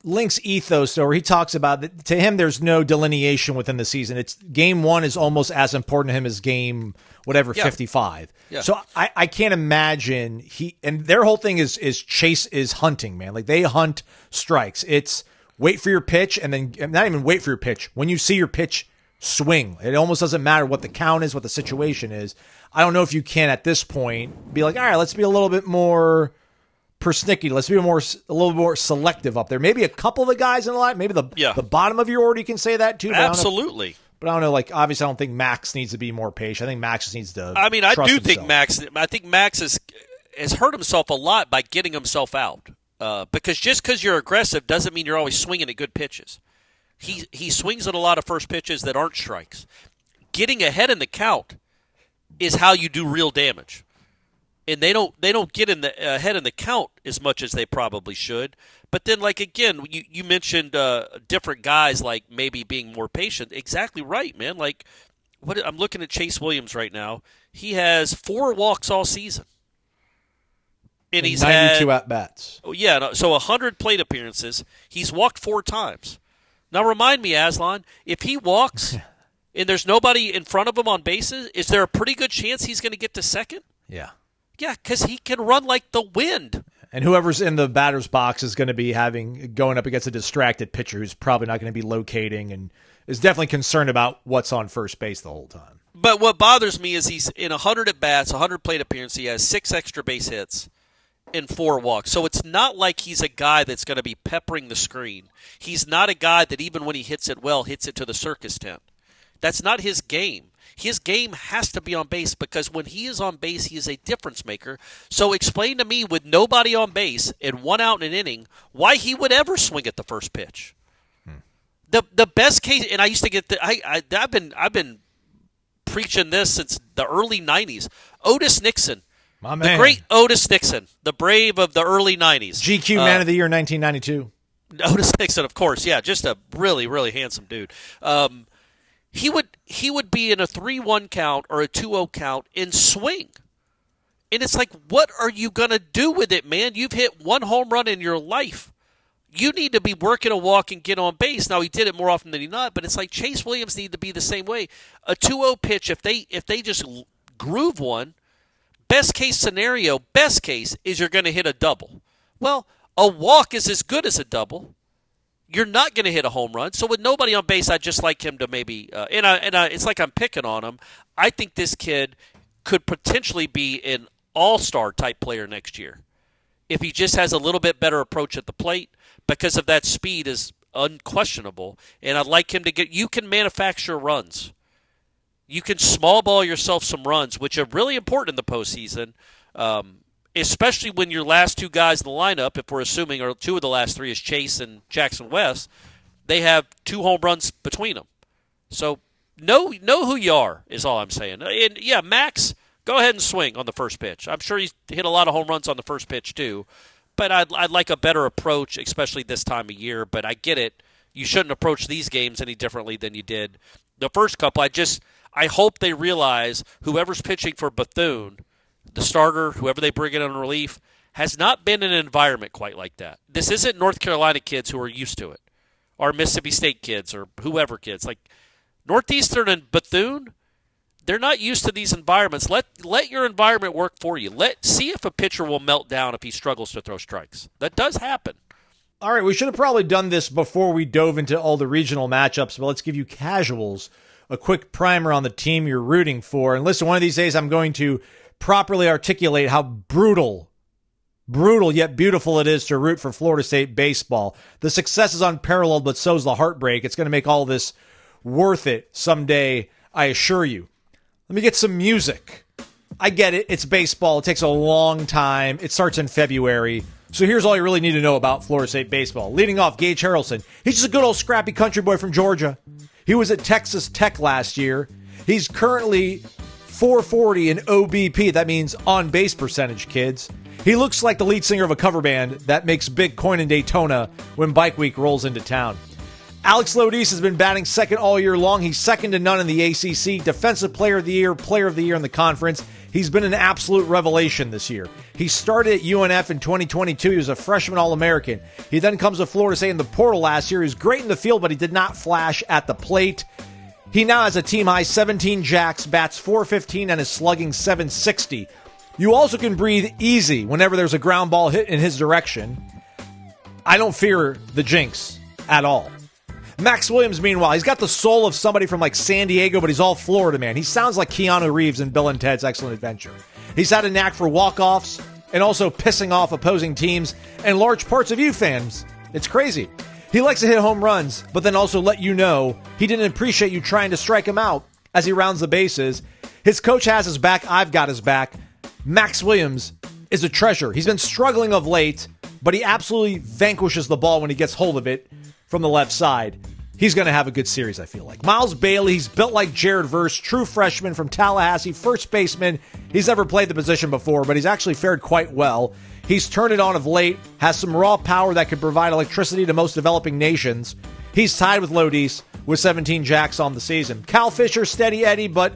Link's ethos, though, where he talks about that to him there's no delineation within the season. It's game 1 is almost as important to him as game 55. Yeah. So I can't imagine and their whole thing is chase is hunting, man. Like they hunt strikes. It's wait for your pitch and then not even wait for your pitch. When you see your pitch, swing. It almost doesn't matter what the count is, what the situation is. I don't know if you can at this point be like, all right, let's be a little bit more persnickety. Let's be a little more selective up there. Maybe a couple of the guys in the line, maybe the bottom of your order, you can say that too. Absolutely. But I don't know, obviously I don't think Max needs to be more patient. I think Max just needs to I do himself. think Max has hurt himself a lot by getting himself out. Because just because you're aggressive doesn't mean you're always swinging at good pitches. He swings at a lot of first pitches that aren't strikes. Getting ahead in the count is how you do real damage. And they don't get ahead in the count as much as they probably should. But then, again, you mentioned different guys, maybe being more patient. Exactly right, man. I'm looking at Chase Williams right now. He has 4 walks all season. And he's 92 at-bats. Yeah, so 100 plate appearances. He's walked 4 times. Now remind me, Aslan, if he walks and there's nobody in front of him on bases, is there a pretty good chance he's going to get to second? Yeah. Yeah, because he can run like the wind. And whoever's in the batter's box is going to be going up against a distracted pitcher who's probably not going to be locating and is definitely concerned about what's on first base the whole time. But what bothers me is he's in 100 at-bats, 100 plate appearances. He has 6 extra base hits and 4 walks. So it's not like he's a guy that's going to be peppering the screen. He's not a guy that even when he hits it well, hits it to the circus tent. That's not his game. His game has to be on base because when he is on base, he is a difference maker. So explain to me, with nobody on base and 1 out in an inning, why he would ever swing at the first pitch. The best case, and I used to get I've been preaching this since the early 90s. Otis Nixon. My man. The great Otis Nixon, the brave of the early 90s. GQ Man of the Year 1992. Otis Nixon, of course. Yeah, just a really, really handsome dude. He would be in a 3-1 count or a 2-0 count and swing. And it's like, what are you going to do with it, man? You've hit 1 home run in your life. You need to be working a walk and get on base. Now, he did it more often than he not, but it's like Chase Williams need to be the same way. A 2-0 pitch, if they just groove one, best case scenario, is you're going to hit a double. Well, a walk is as good as a double. You're not going to hit a home run. So with nobody on base, I'd just like him to maybe it's like I'm picking on him. I think this kid could potentially be an all-star type player next year if he just has a little bit better approach at the plate, because of that speed is unquestionable. And I'd like him to you can manufacture runs. You can small ball yourself some runs, which are really important in the postseason, especially when your last 2 guys in the lineup, if we're assuming, or 2 of the last 3 is Chase and Jackson West, they have 2 home runs between them. So know who you are is all I'm saying. And yeah, Max, go ahead and swing on the first pitch. I'm sure he's hit a lot of home runs on the first pitch too, but I'd like a better approach, especially this time of year. But I get it. You shouldn't approach these games any differently than you did the first couple. I hope they realize whoever's pitching for Bethune, the starter, whoever they bring in on relief, has not been in an environment quite like that. This isn't North Carolina kids who are used to it, or Mississippi State kids, or whoever kids. Like Northeastern and Bethune, they're not used to these environments. Let your environment work for you. See if a pitcher will melt down if he struggles to throw strikes. That does happen. All right, we should have probably done this before we dove into all the regional matchups, but let's give you casuals a quick primer on the team you're rooting for. And listen, one of these days I'm going to properly articulate how brutal yet beautiful it is to root for Florida State baseball. The success is unparalleled, but so is the heartbreak. It's going to make all this worth it someday, I assure you. Let me get some music. I get it. It's baseball. It takes a long time. It starts in February. So here's all you really need to know about Florida State baseball. Leading off, Gage Harrelson. He's just a good old scrappy country boy from Georgia. He was at Texas Tech last year. He's currently .440 in OBP. That means on base percentage, kids. He looks like the lead singer of a cover band that makes big coin in Daytona when Bike Week rolls into town. Alex Lodis has been batting second all year long. He's second to none in the ACC. Defensive Player of the Year in the conference. He's been an absolute revelation this year. He started at UNF in 2022. He was a freshman All-American. He then comes to Florida State in the portal last year. He was great in the field, but he did not flash at the plate. He now has a team-high 17 jacks, bats .415, and is slugging .760. You also can breathe easy whenever there's a ground ball hit in his direction. I don't fear the jinx at all. Max Williams, meanwhile, he's got the soul of somebody from like San Diego, but he's all Florida, man. He sounds like Keanu Reeves in Bill and Ted's Excellent Adventure. He's had a knack for walk-offs and also pissing off opposing teams and large parts of you fans. It's crazy. He likes to hit home runs, but then also let you know he didn't appreciate you trying to strike him out as he rounds the bases. His coach has his back. I've got his back. Max Williams is a treasure. He's been struggling of late, but he absolutely vanquishes the ball when he gets hold of it from the left side. He's going to have a good series, I feel like. Miles Bailey, he's built like Jared Verse, true freshman from Tallahassee, first baseman. He's never played the position before, but he's actually fared quite well. He's turned it on of late, has some raw power that could provide electricity to most developing nations. He's tied with Lodis with 17 jacks on the season. Cal Fisher, steady Eddie, but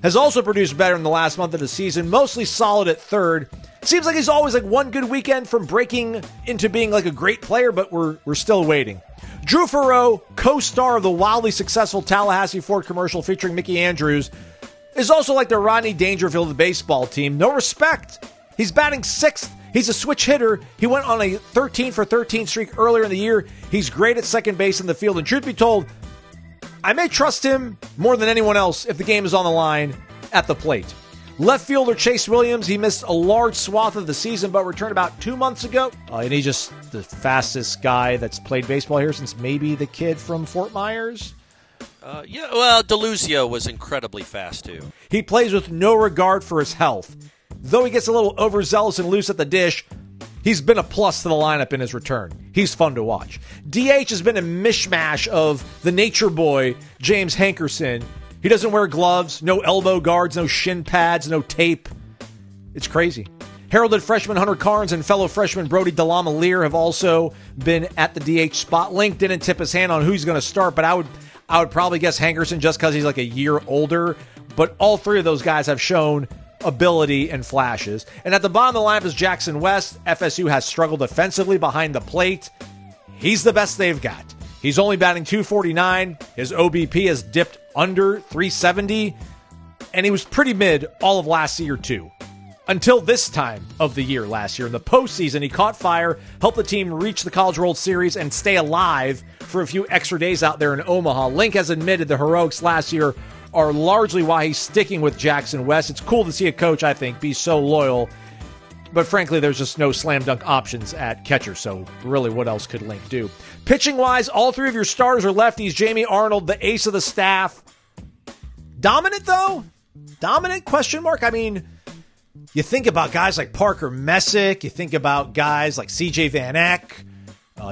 has also produced better in the last month of the season, mostly solid at third. Seems like he's always like one good weekend from breaking into being like a great player, but we're still waiting. Drew Farrow, co-star of the wildly successful Tallahassee Ford commercial featuring Mickey Andrews, is also like the Rodney Dangerfield of the baseball team. No respect. He's batting 6th. He's a switch hitter. He went on a 13 for 13 streak earlier in the year. He's great at second base in the field. And truth be told, I may trust him more than anyone else if the game is on the line at the plate. Left fielder Chase Williams, he missed a large swath of the season, but returned about 2 months ago. And he's just the fastest guy that's played baseball here since maybe the kid from Fort Myers. DeLuzio was incredibly fast, too. He plays with no regard for his health. Though he gets a little overzealous and loose at the dish, he's been a plus to the lineup in his return. He's fun to watch. DH has been a mishmash of the nature boy, James Hankerson. He doesn't wear gloves, no elbow guards, no shin pads, no tape. It's crazy. Heralded freshman Hunter Carnes and fellow freshman Brody Delamalier have also been at the DH spot. Link didn't tip his hand on who he's going to start, but I would probably guess Hankerson just because he's like a year older. But all three of those guys have shown ability and flashes. And at the bottom of the lineup is Jackson West. FSU has struggled offensively behind the plate. He's the best they've got. He's only batting .249. His OBP has dipped under .370. And he was pretty mid all of last year, too. Until this time of the year last year. In the postseason, he caught fire, helped the team reach the College World Series, and stay alive for a few extra days out there in Omaha. Link has admitted the heroics last year are largely why he's sticking with Jackson West. It's cool to see a coach, I think, be so loyal. But frankly, there's just no slam dunk options at catcher, so really what else could Link do? Pitching-wise, all three of your starters are lefties. Jamie Arnold, the ace of the staff. Dominant, though? Dominant, question mark? I mean, you think about guys like Parker Messick. You think about guys like C.J. Van Eck.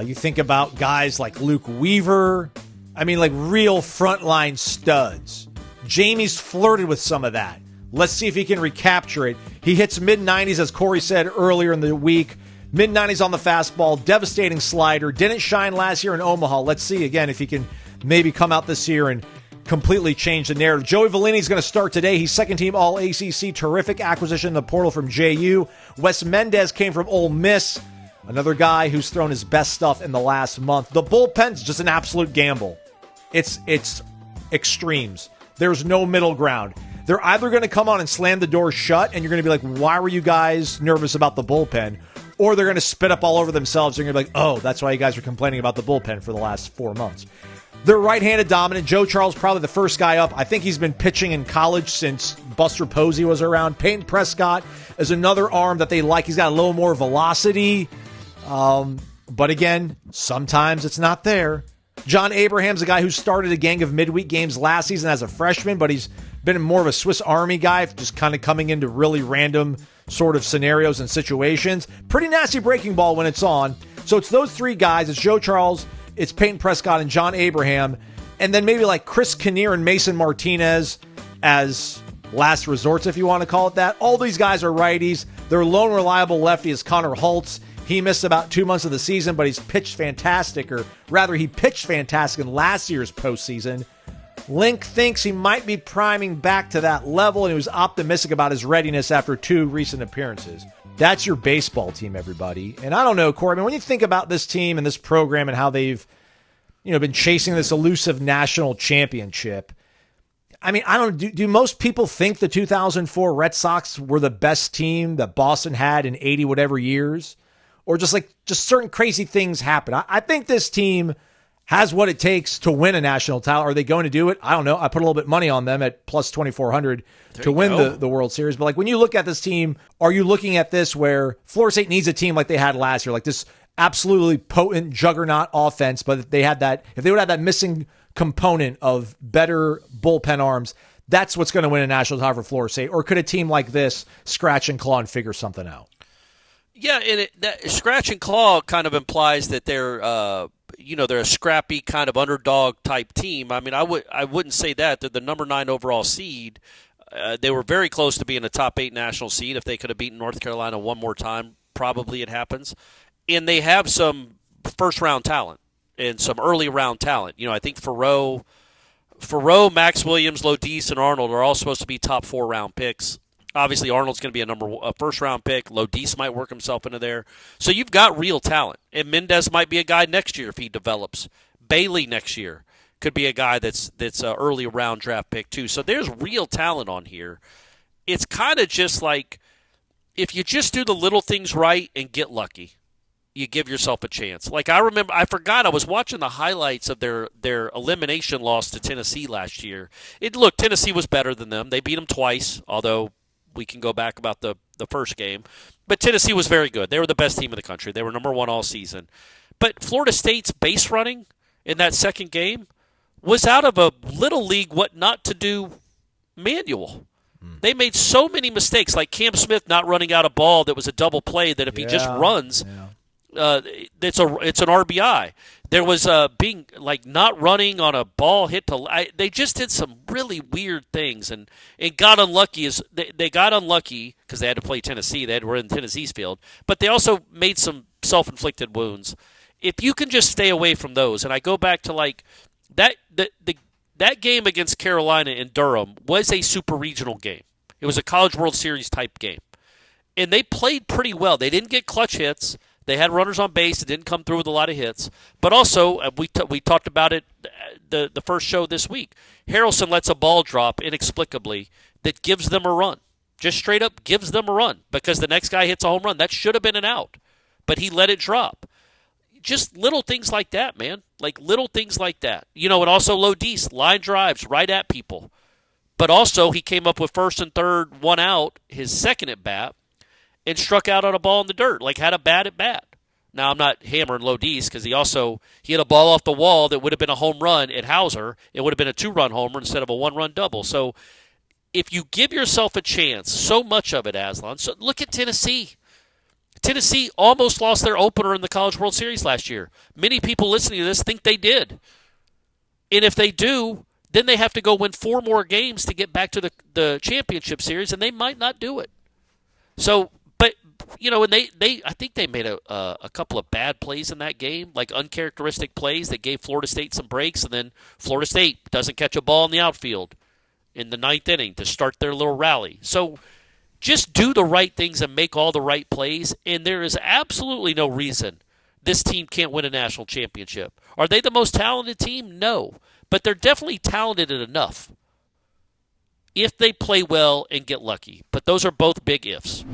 You think about guys like Luke Weaver. I mean, like real frontline studs. Jamie's flirted with some of that. Let's see if he can recapture it. He hits mid-90s, as Corey said earlier in the week. Mid-90s on the fastball, devastating slider. Didn't shine last year in Omaha. Let's see again if he can maybe come out this year and completely change the narrative. Joey Vellini's going to start today. He's second-team All-ACC. Terrific acquisition in the portal from JU. Wes Mendez came from Ole Miss. Another guy who's thrown his best stuff in the last month. The bullpen's just an absolute gamble. It's extremes. There's no middle ground. They're either going to come on and slam the door shut, and you're going to be like, why were you guys nervous about the bullpen? Or they're going to spit up all over themselves, and you're going to be like, oh, that's why you guys were complaining about the bullpen for the last 4 months. They're right-handed dominant. Joe Charles, probably the first guy up. I think he's been pitching in college since Buster Posey was around. Peyton Prescott is another arm that they like. He's got a little more velocity. But again, sometimes it's not there. John Abraham's a guy who started a gang of midweek games last season as a freshman, but he's been more of a Swiss Army guy, just kind of coming into really random sort of scenarios and situations. Pretty nasty breaking ball when it's on. So it's those three guys. It's Joe Charles, it's Peyton Prescott, and John Abraham. And then maybe like Chris Kinnear and Mason Martinez as last resorts, if you want to call it that. All these guys are righties. Their lone reliable lefty is Connor Holtz. He missed about 2 months of the season, but he's pitched fantastic, or rather he pitched fantastic in last year's postseason. Link thinks he might be priming back to that level, and he was optimistic about his readiness after 2 recent appearances. That's your baseball team, everybody. And I don't know, Corey, I mean, when you think about this team and this program and how they've been chasing this elusive national championship, I mean, I don't do most people think the 2004 Red Sox were the best team that Boston had in 80 whatever years? Or just certain crazy things happen. I think this team has what it takes to win a national title. Are they going to do it? I don't know. I put a little bit of money on them at plus 2,400 to win the World Series. But like when you look at this team, are you looking at this where Florida State needs a team like they had last year, like this absolutely potent juggernaut offense, but if they would have that missing component of better bullpen arms, that's what's going to win a national title for Florida State? Or could a team like this scratch and claw and figure something out? Yeah, and that scratch and claw kind of implies that they're a scrappy kind of underdog type team. I mean, I wouldn't say that. They're the number 9 overall seed. They were very close to being a top 8 national seed. If they could have beaten North Carolina one more time, probably it happens. And they have some first round talent and some early round talent. I think Farrow Faroe, Max Williams, Lodis, and Arnold are all supposed to be top 4-round picks. Obviously, Arnold's going to be a first-round pick. Lodis might work himself into there. So you've got real talent. And Mendez might be a guy next year if he develops. Bailey next year could be a guy that's an early round draft pick too. So there's real talent on here. It's kind of just like if you just do the little things right and get lucky, you give yourself a chance. Like I was watching the highlights of their elimination loss to Tennessee last year. Tennessee was better than them. They beat them twice, although we can go back about the first game. But Tennessee was very good. They were the best team in the country. They were number 1 all season. But Florida State's base running in that second game was out of a little league what not to do manual. They made so many mistakes, like Cam Smith not running out a ball that was a double play that if he just runs, it's an RBI. There was being like not running on a ball hit to. They just did some really weird things and got unlucky. They got unlucky because they had to play Tennessee. They were in Tennessee's field, but they also made some self-inflicted wounds. If you can just stay away from those, and I go back to like that game against Carolina in Durham was a super regional game. It was a College World Series type game, and they played pretty well. They didn't get clutch hits. They had runners on base. It didn't come through with a lot of hits. But also, we talked about it the first show this week. Harrelson lets a ball drop inexplicably that gives them a run. Just straight up gives them a run because the next guy hits a home run. That should have been an out, but he let it drop. Just little things like that, man. Like little things like that. And also Lodis, line drives right at people. But also he came up with first and third, 1 out, his second at bat, and struck out on a ball in the dirt, like had a bad at bat. Now, I'm not hammering Lodis because he hit a ball off the wall that would have been a home run at Hauser. It would have been a 2-run homer instead of a 1-run double. So if you give yourself a chance, so much of it, Aslan. So look at Tennessee. Tennessee almost lost their opener in the College World Series last year. Many people listening to this think they did. And if they do, then they have to go win 4 more games to get back to the championship series, and they might not do it. So, but, and I think they made a couple of bad plays in that game, like uncharacteristic plays that gave Florida State some breaks, and then Florida State doesn't catch a ball in the outfield in the 9th inning to start their little rally. So just do the right things and make all the right plays, and there is absolutely no reason this team can't win a national championship. Are they the most talented team? No. But they're definitely talented enough if they play well and get lucky. But those are both big ifs.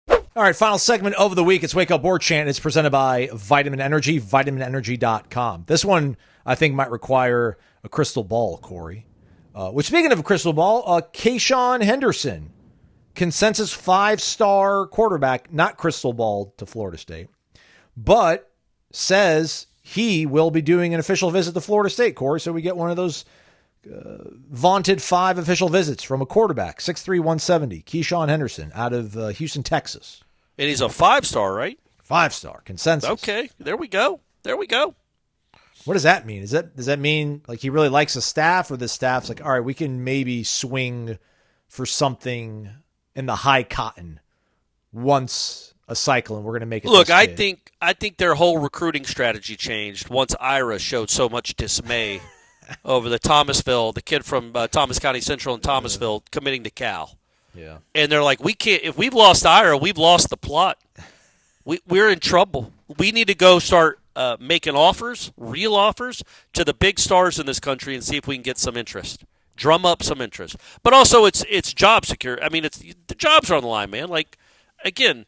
All right, final segment of the week. It's Wake Up Warchant. It's presented by Vitamin Energy, vitaminenergy.com. This one, I think, might require a crystal ball, Corey. Which, speaking of a crystal ball, Keon Henderson, consensus 5-star quarterback, not crystal ball to Florida State, but says he will be doing an official visit to Florida State, Corey. So we get one of those vaunted 5 official visits from a quarterback, 6'3", 170, Keon Henderson out of Houston, Texas. And he's a 5-star, right? 5-star consensus. Okay, there we go. What does that mean? Does that mean like he really likes the staff, or the staff's like, all right, we can maybe swing for something in the high cotton once a cycle, and we're going to make it. Look, I think their whole recruiting strategy changed once Ira showed so much dismay over the kid from Thomas County Central in Thomasville committing to Cal. Yeah, and they're like, we can't. If we've lost Ira, we've lost the plot. We're in trouble. We need to go start making offers, real offers, to the big stars in this country and see if we can get some interest. Drum up some interest. But also it's job secure. I mean, the jobs are on the line, man. Like, again,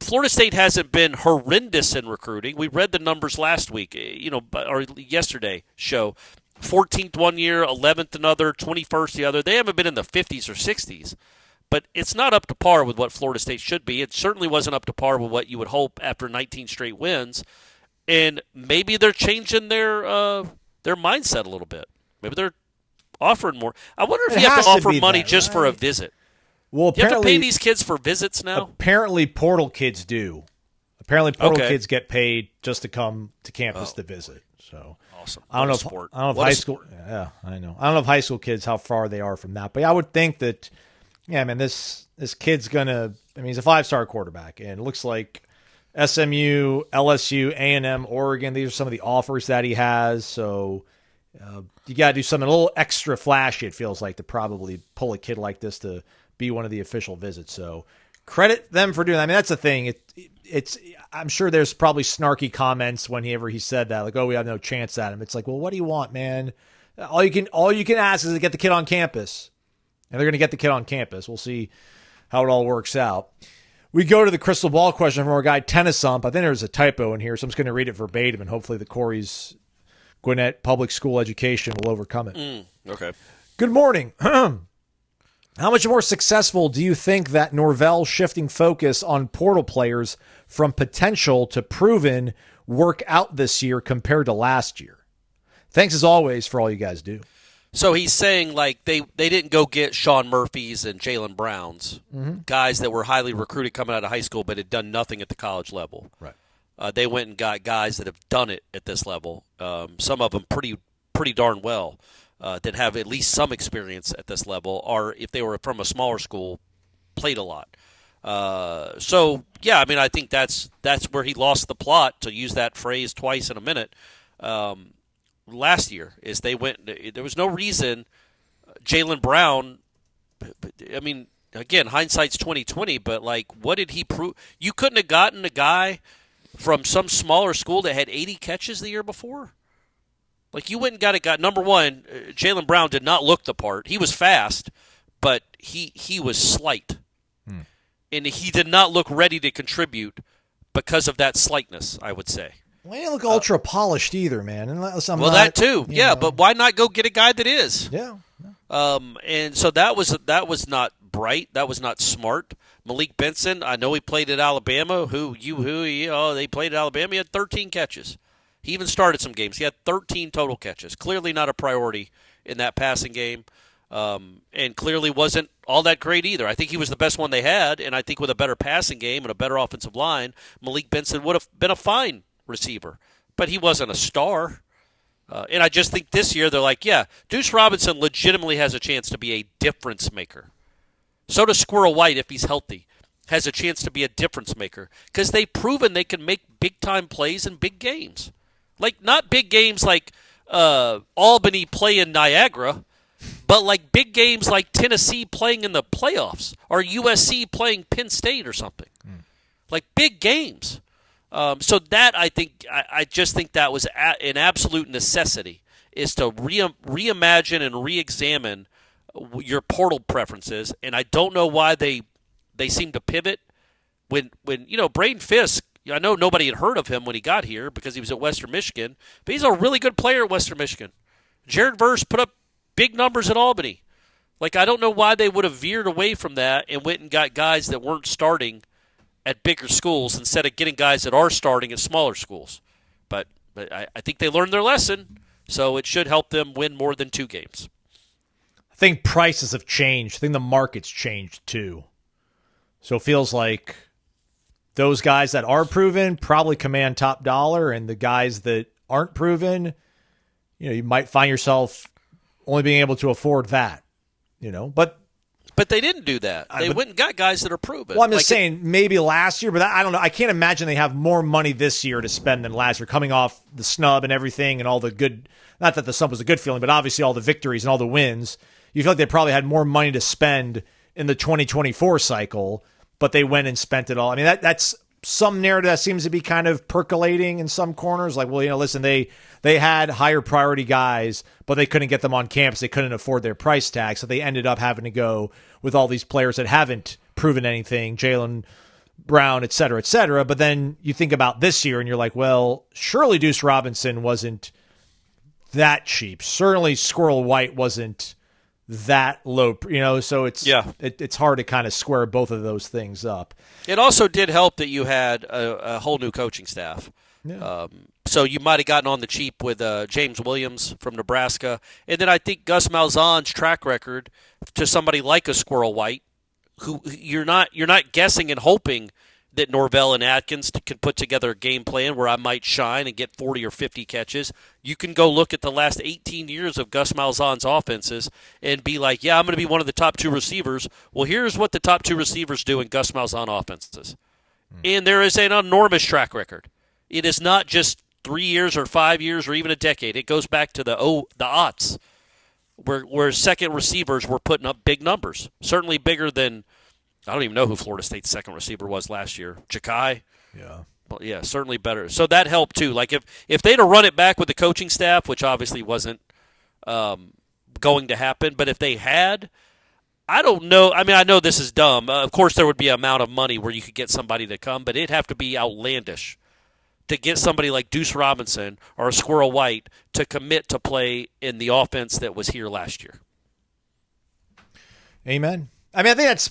Florida State hasn't been horrendous in recruiting. We read the numbers last week, or yesterday show. 14th one year, 11th another, 21st the other. They haven't been in the 50s or 60s. But it's not up to par with what Florida State should be. It certainly wasn't up to par with what you would hope after 19 straight wins. And maybe they're changing their mindset a little bit. Maybe they're offering more. I wonder if you have to offer money just for a visit. Well, you have to pay these kids for visits now? Apparently portal kids do. Apparently portal kids get paid just to come to campus to visit. So awesome. I don't know if high school. Yeah, I know. I don't know if high school kids how far they are from that, but I would think that. Yeah, man, this kid's gonna. I mean, he's a 5-star quarterback, and it looks like SMU, LSU, A&M, Oregon. These are some of the offers that he has. So You got to do something a little extra flashy, it feels like, to probably pull a kid like this to be one of the official visits. So credit them for doing that. I mean, that's the thing. It's I'm sure there's probably snarky comments whenever he said that, like, oh, we have no chance at him. It's like, well, what do you want, man? All you can ask is to get the kid on campus. And they're going to get the kid on campus. We'll see how it all works out. We go to the crystal ball question from our guy, Tennisump. I think there's a typo in here, so I'm just going to read it verbatim, and hopefully the Corey's Gwinnett Public School education will overcome it. Okay. Good morning. How much more successful do you think that Norvell shifting focus on portal players from potential to proven work out this year compared to last year? Thanks as always for all you guys do. So he's saying like they didn't go get Sean Murphys and Jalen Browns, guys that were highly recruited coming out of high school but had done nothing at the college level. Right. They went and got guys that have done it at this level. Some of them pretty darn well that have at least some experience at this level, or if they were from a smaller school, played a lot. So yeah, I mean I think that's where he lost the plot, to use that phrase twice in a minute. Last year is they went. There was no reason Jalen Brown. I mean, again, hindsight's 20/20. But like, what did he prove? You couldn't have gotten a guy from some smaller school that had 80 catches the year before. Like, you went and got a guy. Number one, Jalen Brown did not look the part. He was fast, but he was slight, and he did not look ready to contribute because of that slightness, I would say. Well, he didn't look ultra polished either, man. That too. Yeah, but why not go get a guy that is? Yeah. And so that was not bright. That was not smart. Malik Benson, I know he played at Alabama. They played at Alabama. He had 13 catches. He even started some games. He had 13 total catches. Clearly not a priority in that passing game, and clearly wasn't all that great either. I think he was the best one they had, and I think with a better passing game and a better offensive line, Malik Benson would have been a fine receiver, but he wasn't a star. And I just think this year they're like, yeah, Deuce Robinson legitimately has a chance to be a difference maker. So does Squirrel White, if he's healthy, has a chance to be a difference maker, because they've proven they can make big-time plays in big games. Like, not big games like Albany playing Niagara, but like big games like Tennessee playing in the playoffs, or USC playing Penn State or something. Like big games. So that I just think that was an absolute necessity, is to reimagine and reexamine your portal preferences. And I don't know why they seem to pivot when Braden Fisk. I know nobody had heard of him when he got here because he was at Western Michigan, but he's a really good player at Western Michigan. Jared Verse put up big numbers at Albany. Like, I don't know why they would have veered away from that and went and got guys that weren't starting at bigger schools instead of getting guys that are starting at smaller schools. But I think they learned their lesson, so it should help them win more than 2 games. I think prices have changed. I think the market's changed too. So it feels like those guys that are proven probably command top dollar, and the guys that aren't proven, you might find yourself only being able to afford that, But they didn't do that. They went and got guys that are proven. Well, I'm just saying maybe last year, but I don't know. I can't imagine they have more money this year to spend than last year, coming off the snub and everything and all the good – not that the snub was a good feeling, but obviously all the victories and all the wins. You feel like they probably had more money to spend in the 2024 cycle, but they went and spent it all. I mean, that's some narrative that seems to be kind of percolating in some corners. Like, well, listen, they had higher priority guys, but they couldn't get them on campus. They couldn't afford their price tag, so they ended up having to go with all these players that haven't proven anything, Jalen Brown, et cetera, et cetera. But then you think about this year, and you're like, well, surely Deuce Robinson wasn't that cheap. Certainly Squirrel White wasn't that low, so it's hard to kind of square both of those things up. It also did help that you had a whole new coaching staff. Yeah. So you might have gotten on the cheap with James Williams from Nebraska. And then I think Gus Malzahn's track record to somebody like a Squirrel White, who you're not guessing and hoping that Norvell and Atkins can put together a game plan where I might shine and get 40 or 50 catches. You can go look at the last 18 years of Gus Malzahn's offenses and be like, yeah, I'm going to be one of the top 2 receivers. Well, here's what the top 2 receivers do in Gus Malzahn offenses. And there is an enormous track record. It is not just 3 years or 5 years or even a decade. It goes back to the aughts, where second receivers were putting up big numbers, certainly bigger than, I don't even know who Florida State's second receiver was last year. Ja'Kai? Yeah. Well, yeah, certainly better. So that helped too. Like if they'd have run it back with the coaching staff, which obviously wasn't going to happen, but if they had, I don't know. I mean, I know this is dumb. Of course, there would be an amount of money where you could get somebody to come, but it'd have to be outlandish to get somebody like Deuce Robinson or a Squirrel White to commit to play in the offense that was here last year. Amen. I mean, I think that's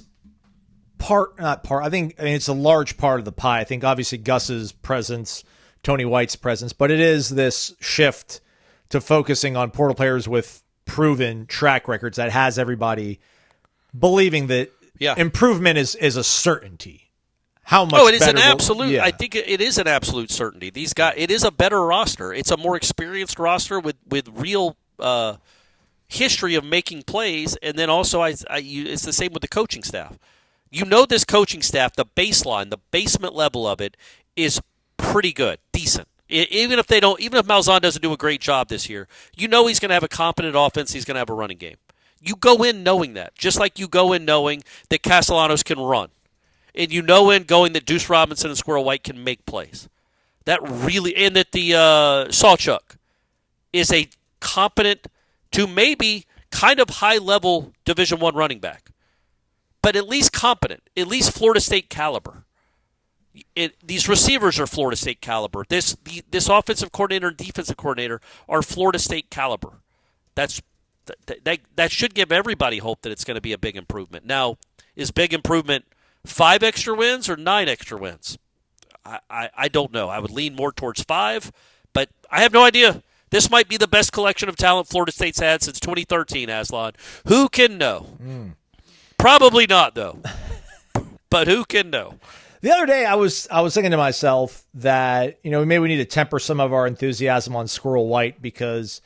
I mean, it's a large part of the pie. I think obviously Gus's presence, Tony White's presence, but it is this shift to focusing on portal players with proven track records that has everybody believing that improvement is a certainty. How much? Oh, it is an better absolute. I think it is an absolute certainty. These guys, it is a better roster. It's a more experienced roster with real history of making plays, and then also it's the same with the coaching staff. You know, this coaching staff, the baseline, the basement level of it is pretty good, decent. Even if Malzahn doesn't do a great job this year, you know he's going to have a competent offense. He's going to have a running game. You go in knowing that, just like you go in knowing that Castellanos can run, and you know in going that Deuce Robinson and Squirrel White can make plays. That really, and that the Sawchuk is a competent to maybe kind of high level Division I running back. But at least competent, at least Florida State caliber. These receivers are Florida State caliber. This offensive coordinator and defensive coordinator are Florida State caliber. That should give everybody hope that it's going to be a big improvement. Now, is big improvement 5 extra wins or 9 extra wins? I don't know. I would lean more towards 5, but I have no idea. This might be the best collection of talent Florida State's had since 2013, Aslan. Who can know? Probably not, though. But who can know? The other day, I was thinking to myself that, maybe we need to temper some of our enthusiasm on Squirrel White, because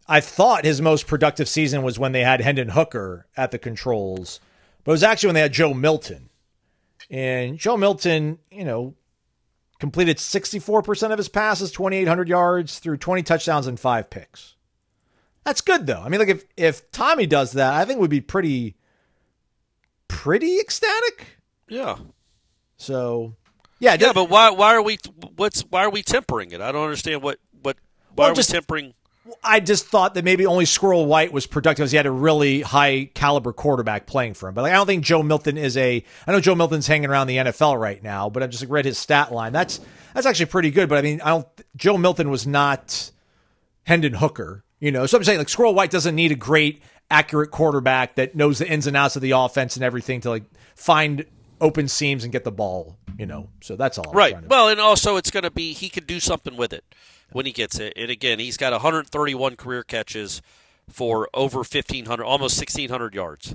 I thought his most productive season was when they had Hendon Hooker at the controls. But it was actually when they had Joe Milton. And Joe Milton, completed 64% of his passes, 2,800 yards, threw 20 touchdowns and 5 picks. That's good, though. I mean, like if Tommy does that, I think we'd be pretty ecstatic. Yeah. So, yeah, but why are we tempering it? I don't understand why are we tempering? I just thought that maybe only Squirrel White was productive because he had a really high caliber quarterback playing for him. But I don't think Joe Milton I know Joe Milton's hanging around the NFL right now, but I've just read his stat line. That's actually pretty good. But I mean, Joe Milton was not Hendon Hooker, So I'm saying like Squirrel White doesn't need a great, accurate quarterback that knows the ins and outs of the offense and everything to like find open seams and get the ball, So that's all. Right. Well, and also it's going to be he could do something with it when he gets it. And again, he's got 131 career catches for over 1,500, almost 1,600 yards.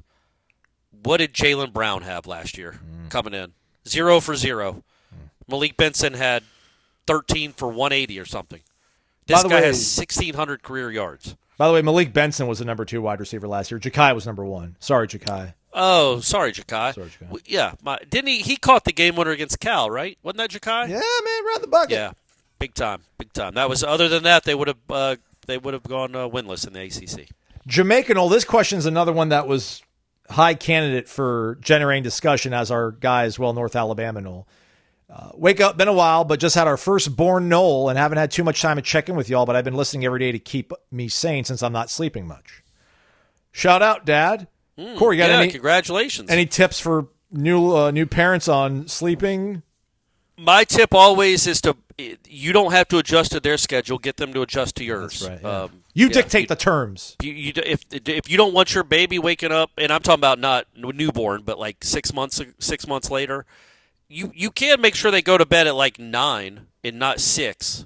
What did Jaylen Brown have last year coming in? 0 for 0. Malik Benson had 13 for 180 or something. This guy has 1,600 career yards. By the way, Malik Benson was the number 2 wide receiver last year. Ja'Kai was number 1. Sorry, Ja'Kai. Oh, sorry, Ja'Kai. Yeah, didn't he caught the game winner against Cal, right? Wasn't that Ja'Kai? Yeah, man, around the bucket. Yeah, big time. That was. Other than that, they would have gone winless in the ACC. Jamaican. This question is another one that was high candidate for generating discussion, as our guys, North Alabama Nole. Wake up, been a while, but just had our firstborn Nole and haven't had too much time to check in with y'all, but I've been listening every day to keep me sane since I'm not sleeping much. Shout out, Dad. Corey, congratulations. Any tips for new parents on sleeping? My tip always is you don't have to adjust to their schedule. Get them to adjust to yours. That's right. Yeah. Dictate the terms. If you don't want your baby waking up, and I'm talking about not newborn, but like 6 months later, you can make sure they go to bed at like 9 and not 6.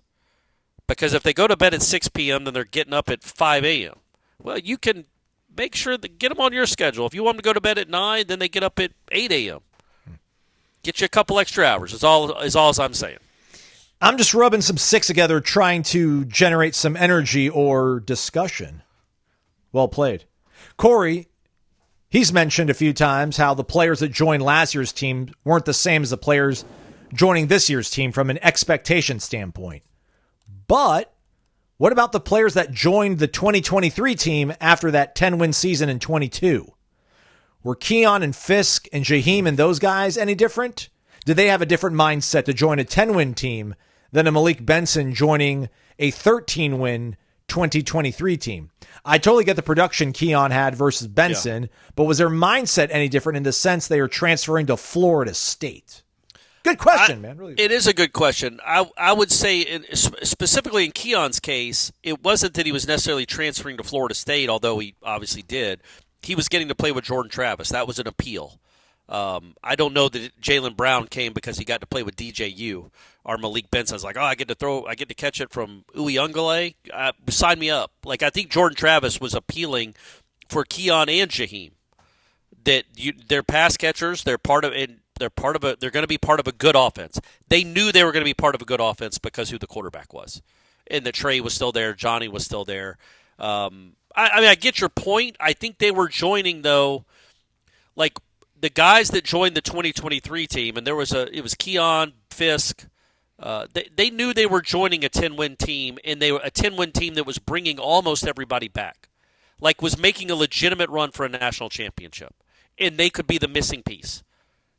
Because if they go to bed at 6 p.m., then they're getting up at 5 a.m. Well, you can make sure that get them on your schedule. If you want them to go to bed at 9, then they get up at 8 a.m. Get you a couple extra hours is all I'm saying. I'm just rubbing some sticks together trying to generate some energy or discussion. Well played. Corey, he's mentioned a few times how the players that joined last year's team weren't the same as the players joining this year's team from an expectation standpoint. But what about the players that joined the 2023 team after that 10-win season in 22? Were Keon and Fisk and Jaheim and those guys any different? Did they have a different mindset to join a 10-win team than a Malik Benson joining a 13-win 2023 team? I totally get the production Keon had versus Benson, but was their mindset any different in the sense they were transferring to Florida State? Good question, man. Really. It is a good question. I would say, specifically in Keon's case, it wasn't that he was necessarily transferring to Florida State, although he obviously did. He was getting to play with Jordan Travis. That was an appeal. I don't know that Jaylen Brown came because he got to play with DJU. Or Malik Benson's like, I get to catch it from Uyunglele. Sign me up. Like, I think Jordan Travis was appealing for Keon and Jaheim. That they're pass catchers. They're part of it. They're going to be part of a good offense. They knew they were going to be part of a good offense because who the quarterback was, and that Trey was still there. Johnny was still there. I get your point. I think they were joining though, like the guys that joined the 2023 team, and it was Keon, Fisk. They knew they were joining a 10-win team, and they were a 10-win team that was bringing almost everybody back, like was making a legitimate run for a national championship, and they could be the missing piece.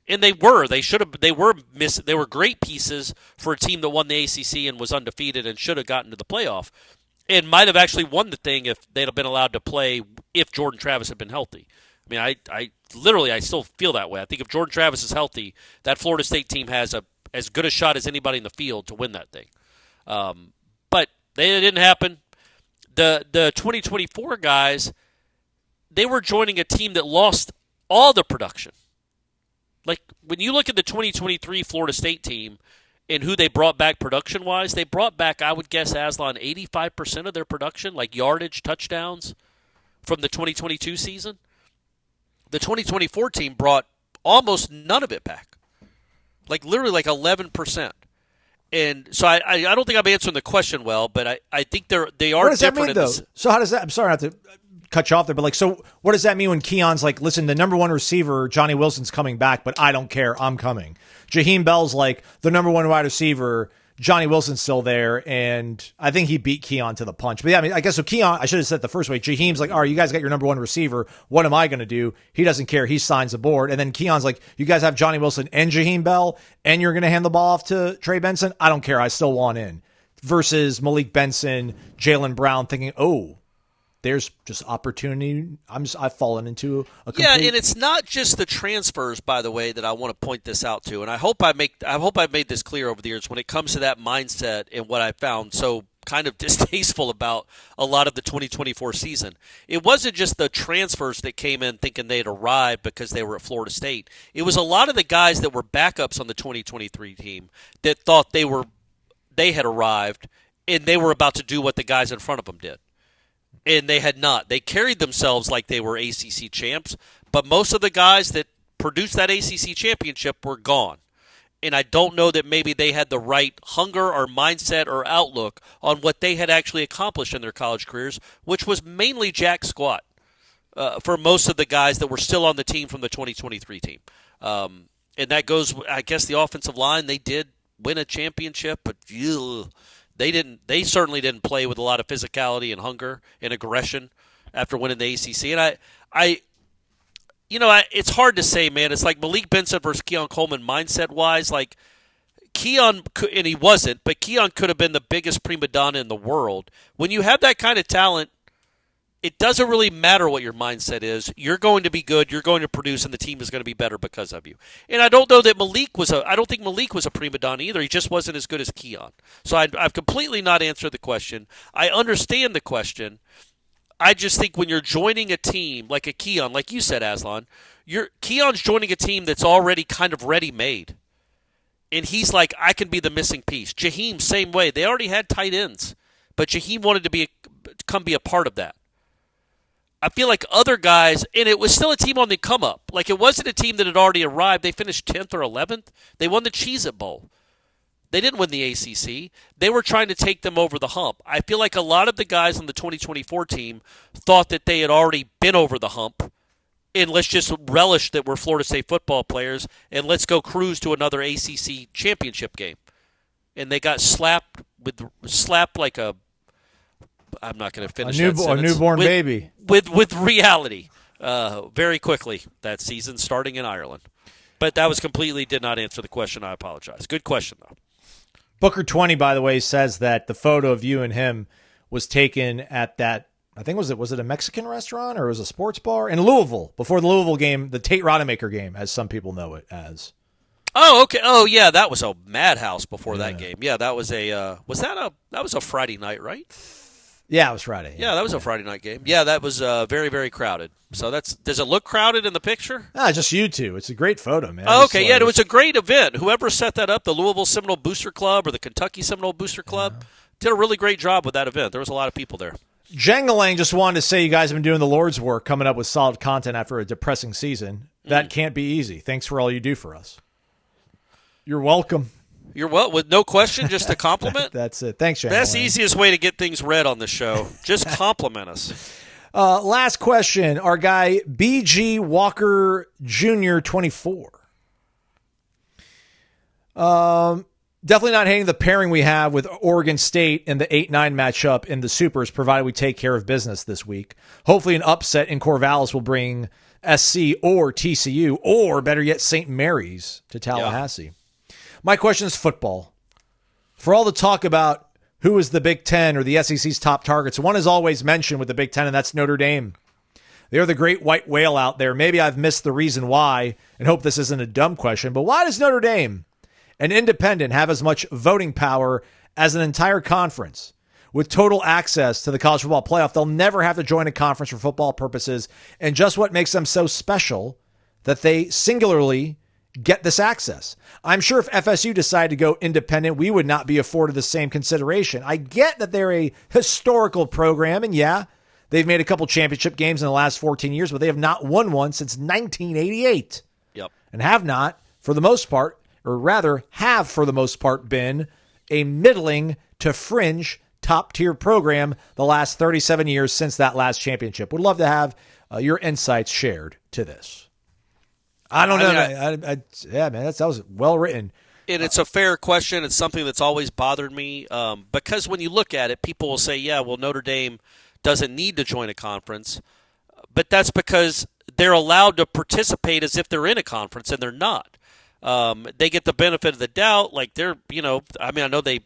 And they were. They were great pieces for a team that won the ACC and was undefeated and should have gotten to the playoff, and might have actually won the thing if they'd have been allowed to play if Jordan Travis had been healthy. I mean, I still feel that way. I think if Jordan Travis is healthy, that Florida State team has as good a shot as anybody in the field to win that thing. But it didn't happen. The 2024 guys, they were joining a team that lost all the production. Like, when you look at the 2023 Florida State team and who they brought back production-wise, they brought back, I would guess, Aslan, 85% of their production, like yardage, touchdowns, from the 2022 season. The 2024 team brought almost none of it back. Like, literally, like 11%. And so I don't think I'm answering the question well, but I think they are different. What does that mean, though? So how does that – I'm sorry not to – cut you off there, but like, so what does that mean when Keon's like, listen, the number one receiver, Johnny Wilson's coming back, but I don't care, I'm coming. Jaheim Bell's like, the number one wide receiver, Johnny Wilson's still there, and I think he beat Keon to the punch. But yeah, I mean, I guess so Keon, I should have said it the first way, Jaheim's like, all right, you guys got your number one receiver, what am I going to do? He doesn't care, he signs the board, and then Keon's like, you guys have Johnny Wilson and Jaheim Bell, and you're going to hand the ball off to Trey Benson? I don't care, I still want in. Versus Malik Benson, Jaylen Brown thinking, oh, there's just opportunity. I've fallen into a complete... Yeah, and it's not just the transfers, by the way, that I want to point this out to. And I hope I've made this clear over the years when it comes to that mindset and what I found so kind of distasteful about a lot of the 2024 season. It wasn't just the transfers that came in thinking they'd arrived because they were at Florida State. It was a lot of the guys that were backups on the 2023 team that thought they had arrived and they were about to do what the guys in front of them did. And they had not. They carried themselves like they were ACC champs, but most of the guys that produced that ACC championship were gone. And I don't know that maybe they had the right hunger or mindset or outlook on what they had actually accomplished in their college careers, which was mainly jack squat for most of the guys that were still on the team from the 2023 team. And that goes, I guess, the offensive line. They did win a championship, but They certainly didn't play with a lot of physicality and hunger and aggression after winning the ACC. And it's hard to say, man. It's like Malik Benson versus Keon Coleman mindset-wise. Like, Keon, and he wasn't, but Keon could have been the biggest prima donna in the world. When you have that kind of talent, it doesn't really matter what your mindset is. You're going to be good. You're going to produce, and the team is going to be better because of you. And I don't know that I don't think Malik was a prima donna either. He just wasn't as good as Keon. So I've completely not answered the question. I understand the question. I just think when you're joining a team like a Keon, like you said, Aslan, Keon's joining a team that's already kind of ready-made. And he's like, I can be the missing piece. Jaheim, same way. They already had tight ends, but Jaheim wanted to come be a part of that. I feel like other guys, and it was still a team on the come-up. Like, it wasn't a team that had already arrived. They finished 10th or 11th. They won the Cheez-It Bowl. They didn't win the ACC. They were trying to take them over the hump. I feel like a lot of the guys on the 2024 team thought that they had already been over the hump, and let's just relish that we're Florida State football players, and let's go cruise to another ACC championship game. and they got slapped like a. I'm not going to finish a newborn baby with reality very quickly that season, starting in Ireland. But that was did not answer the question. I apologize. Good question though. Booker 20, by the way, says that the photo of you and him was taken at that. I think was it a Mexican restaurant or it was a sports bar in Louisville before the Louisville game, the Tate Rodemaker game, as some people know it as. Oh, okay. Oh, yeah, that was a madhouse before that game. Yeah, that was that was a Friday night, right? Yeah, it was Friday. Yeah, that was a Friday night game. Yeah, that was very, very crowded. So does it look crowded in the picture? Just you two. It's a great photo, man. Oh, okay, yeah, it was a great event. Whoever set that up, the Louisville Seminole Booster Club or the Kentucky Seminole Booster Club, did a really great job with that event. There was a lot of people there. Jangalang just wanted to say you guys have been doing the Lord's work, coming up with solid content after a depressing season. That can't be easy. Thanks for all you do for us. You're welcome. You're well, with no question, just a compliment? That's it. Thanks, Jangalang. That's the easiest way to get things read on the show. Just compliment us. Last question. Our guy, B.G. Walker Jr., 24. Definitely not hating the pairing we have with Oregon State in the 8-9 matchup in the Supers, provided we take care of business this week. Hopefully an upset in Corvallis will bring SC or TCU, or better yet, St. Mary's to Tallahassee. Yeah. My question is football. For all the talk about who is the Big Ten or the SEC's top targets, one is always mentioned with the Big Ten, and that's Notre Dame. They're the great white whale out there. Maybe I've missed the reason why, and hope this isn't a dumb question, but why does Notre Dame, an independent, have as much voting power as an entire conference? With total access to the college football playoff, they'll never have to join a conference for football purposes. And just what makes them so special that they singularly get this access. I'm sure if FSU decided to go independent, we would not be afforded the same consideration. I get that they're a historical program, and yeah, they've made a couple championship games in the last 14 years, but they have not won one since 1988. Yep. And have not, for the most part, or rather have for the most part been a middling to fringe top-tier program the last 37 years since that last championship. Would love to have your insights shared to this. I don't know. Yeah, man, that was well written. And it's a fair question. It's something that's always bothered me because when you look at it, people will say, yeah, well, Notre Dame doesn't need to join a conference. But that's because they're allowed to participate as if they're in a conference, and they're not. They get the benefit of the doubt. Like I know they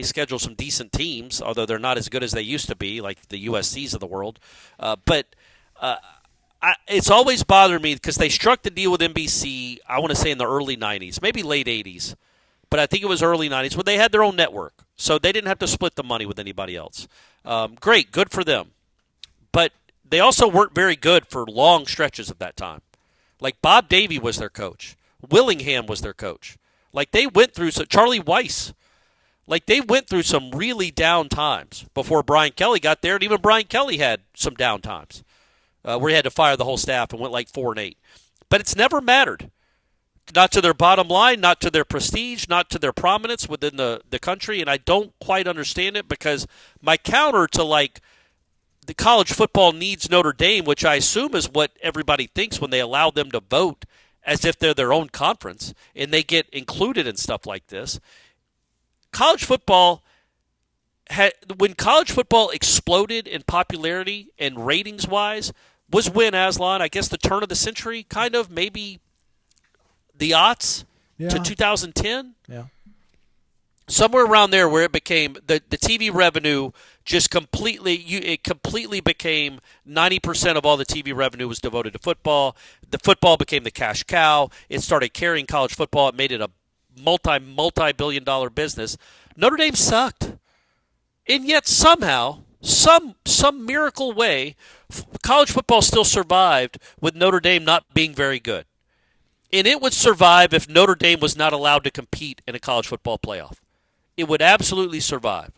schedule some decent teams, although they're not as good as they used to be, like the USCs of the world. It's always bothered me because they struck the deal with NBC, I want to say in the early 90s, maybe late 80s. But I think it was early 90s when they had their own network. So they didn't have to split the money with anybody else. Great, good for them. But they also weren't very good for long stretches of that time. Like Bob Davie was their coach. Willingham was their coach. Like they went through Charlie Weiss. Like they went through some really down times before Brian Kelly got there, and even Brian Kelly had some down times where he had to fire the whole staff and went like 4-8. But it's never mattered. Not to their bottom line, not to their prestige, not to their prominence within the country, and I don't quite understand it because my counter to like the college football needs Notre Dame, which I assume is what everybody thinks when they allow them to vote as if they're their own conference and they get included in stuff like this. College football, when college football exploded in popularity and ratings-wise, was when, Aslan, I guess the turn of the century, kind of, maybe the aughts to 2010? Yeah. Somewhere around there where it became, the TV revenue just completely became 90% of all the TV revenue was devoted to football. The football became the cash cow. It started carrying college football. It made it a multi-billion-dollar business. Notre Dame sucked. And yet somehow, some miracle way, college football still survived with Notre Dame not being very good. And it would survive if Notre Dame was not allowed to compete in a college football playoff. It would absolutely survive.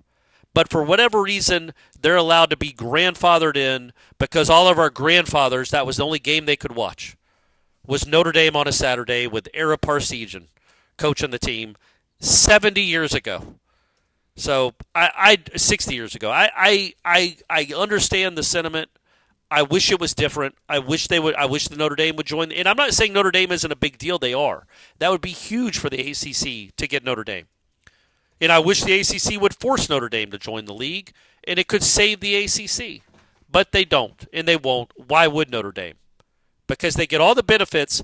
But for whatever reason, they're allowed to be grandfathered in because all of our grandfathers, that was the only game they could watch, was Notre Dame on a Saturday with Ara Parseghian coaching the team 70 years ago. So 60 years ago. I understand the sentiment. I wish it was different. I wish the Notre Dame would join. And I'm not saying Notre Dame isn't a big deal. They are. That would be huge for the ACC to get Notre Dame. And I wish the ACC would force Notre Dame to join the league, and it could save the ACC. But they don't, and they won't. Why would Notre Dame? Because they get all the benefits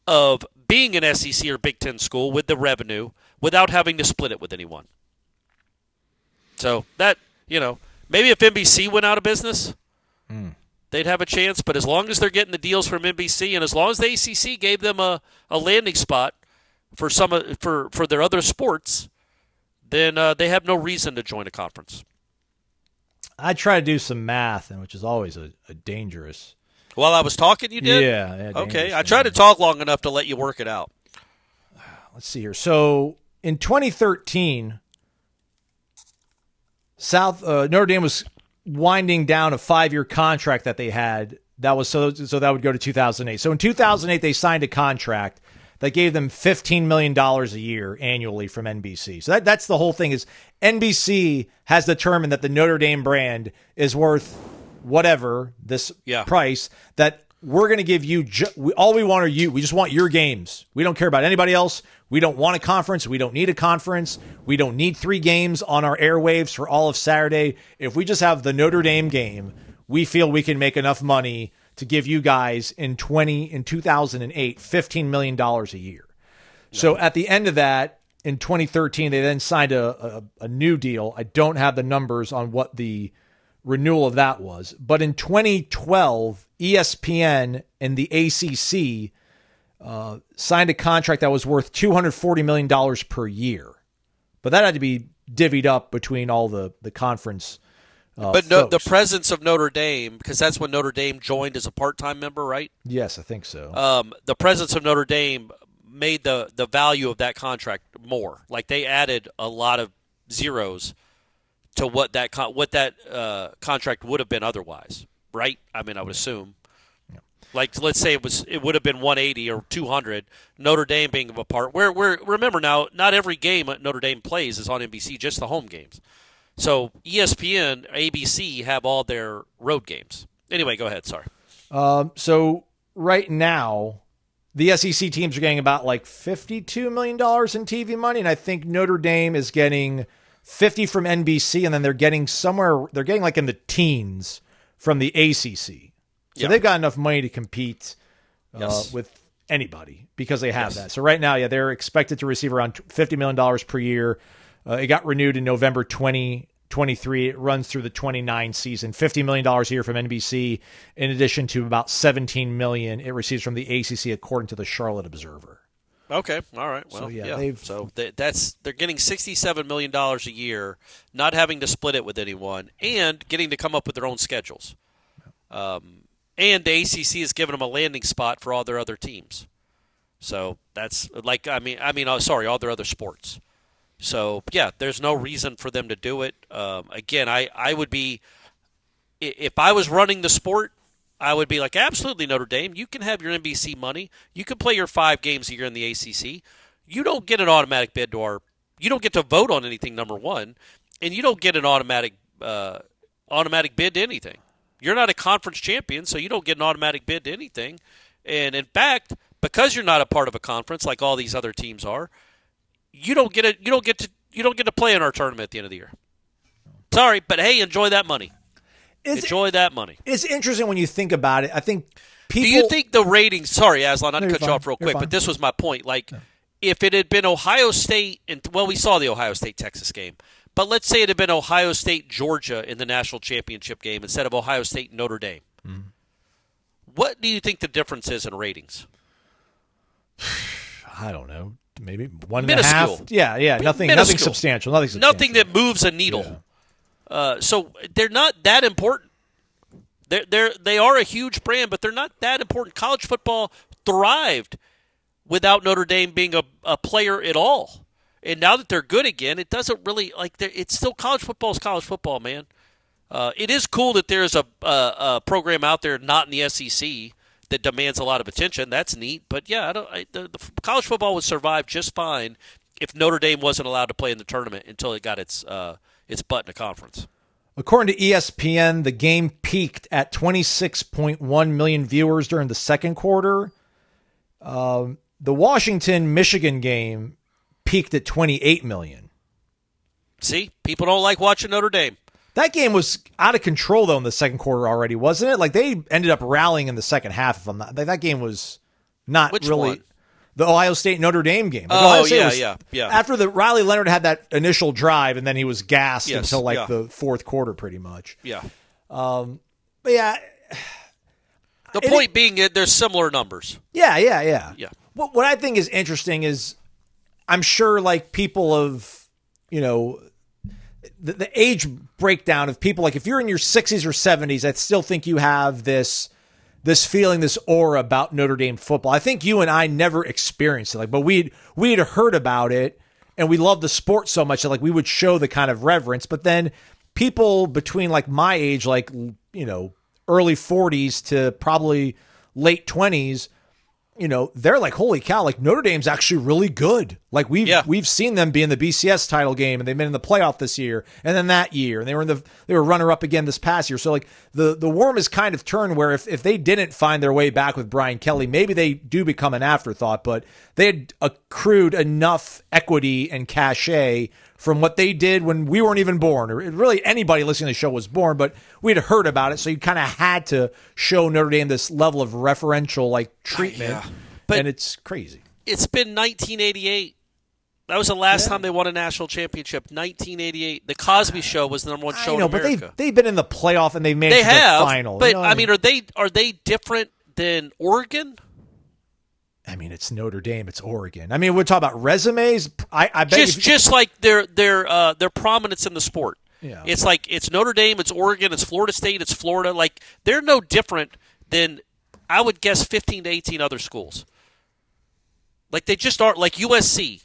of being an SEC or Big Ten school with the revenue without having to split it with anyone. So that, maybe if NBC went out of business, they'd have a chance. But as long as they're getting the deals from NBC, and as long as the ACC gave them a landing spot for their other sports, then they have no reason to join a conference. I try to do some math, which is always a dangerous. While I was talking, you did? Yeah. Okay, I tried to talk long enough to let you work it out. Let's see here. So in 2013, Notre Dame was winding down a 5-year contract that they had. That was so that would go to 2008. So in 2008, they signed a contract that gave them $15 million a year annually from NBC. So that's the whole thing. Is NBC has determined that the Notre Dame brand is worth whatever this price, that we're going to give you. All we want are you. We just want your games. We don't care about anybody else. We don't want a conference. We don't need a conference. We don't need 3 games on our airwaves for all of Saturday. If we just have the Notre Dame game, we feel we can make enough money to give you guys in 2008, $15 million a year. So at the end of that, in 2013, they then signed a new deal. I don't have the numbers on what the renewal of that was. But in 2012, ESPN and the ACC signed a contract that was worth $240 million per year. But that had to be divvied up between all the conference But the presence of Notre Dame, because that's when Notre Dame joined as a part-time member, right? Yes, I think so. The presence of Notre Dame made the value of that contract more. Like they added a lot of zeros to what that contract would have been otherwise, right? I mean, I would assume. Yeah. Like, let's say it would have been 180 or 200. Notre Dame being a part. Remember now, not every game Notre Dame plays is on NBC, just the home games. So ESPN, ABC have all their road games. Anyway, go ahead. Sorry. So right now, the SEC teams are getting about like $52 million in TV money, and I think Notre Dame is getting 50 from NBC, and then they're getting like in the teens from the ACC. So they've got enough money to compete with anybody because they have that. So right now, they're expected to receive around $50 million per year. It got renewed in November 2023. It runs through the 29 season. $50 million a year from NBC, in addition to about $17 million it receives from the ACC, according to the Charlotte Observer. Okay, all right. Well, they're getting $67 million a year, not having to split it with anyone, and getting to come up with their own schedules. And the ACC has given them a landing spot for all their other teams. So that's all their other sports. So, there's no reason for them to do it. Again, I would be – if I was running the sport, I would be like, absolutely, Notre Dame. You can have your NBC money. You can play your 5 games a year in the ACC. You don't get an automatic bid to you don't get to vote on anything, number one, and you don't get an automatic bid to anything. You're not a conference champion, so you don't get an automatic bid to anything. And, in fact, because you're not a part of a conference like all these other teams are, you don't get to play in our tournament at the end of the year. Sorry, but hey, enjoy that money. Enjoy that money. It's interesting when you think about it. I think people. Do you think the ratings? Sorry, Aslan, not to cut you off real quick, but this was my point. Like, if it had been Ohio State, we saw the Ohio State-Texas game, but let's say it had been Ohio State-Georgia in the national championship game instead of Ohio State-Notre Dame. Mm-hmm. What do you think the difference is in ratings? I don't know. Maybe 1.5. Yeah. Nothing substantial. Nothing that moves a needle. Yeah. So they're not that important. They are a huge brand, but they're not that important. College football thrived without Notre Dame being a player at all. And now that they're good again, it doesn't really it's still college football is college football, man. It is cool that there's a program out there not in the SEC that demands a lot of attention. That's neat. But, the college football would survive just fine if Notre Dame wasn't allowed to play in the tournament until it got its butt in a conference. According to ESPN, the game peaked at 26.1 million viewers during the second quarter. The Washington-Michigan game peaked at 28 million. See, people don't like watching Notre Dame. That game was out of control, though, in the second quarter already, wasn't it? Like, they ended up rallying in the second half. If I'm not, that game was not Which really one? The Ohio State Notre Dame game. Like, yeah. After the Riley Leonard had that initial drive, and then he was gassed until the fourth quarter, pretty much. Yeah. But yeah. The point being, there's similar numbers. Yeah. What I think is interesting is, I'm sure, like, people of, the age breakdown of people, like, if you're in your 60s or 70s, I still think you have this feeling, this aura about Notre Dame football. I think you and I never experienced it, like, but we'd heard about it, and we loved the sport so much that, like, we would show the kind of reverence. But then people between, like, my age, like, early 40s to probably late 20s, they're like, holy cow, like, Notre Dame's actually really good. Like, we've seen them be in the BCS title game, and they've been in the playoff this year, and then that year, and they were runner up again this past year. So, like, the worm is kind of turned where if they didn't find their way back with Brian Kelly, maybe they do become an afterthought, but they had accrued enough equity and cachet from what they did when we weren't even born, or really anybody listening to the show was born, but we'd heard about it, so you kind of had to show Notre Dame this level of referential, like, treatment, and it's crazy. It's been 1988. That was the last time they won a national championship, 1988. The Cosby Show was the number one show in America. But they've been in the playoff, and they've made it to the final. But, I mean, are they different than Oregon? I mean, it's Notre Dame, it's Oregon. I mean, we're talking about resumes. I bet just like their prominence in the sport. Yeah. It's like it's Notre Dame, it's Oregon, it's Florida State, it's Florida. Like, they're no different than, I would guess, 15 to 18 other schools. Like, they just aren't like USC.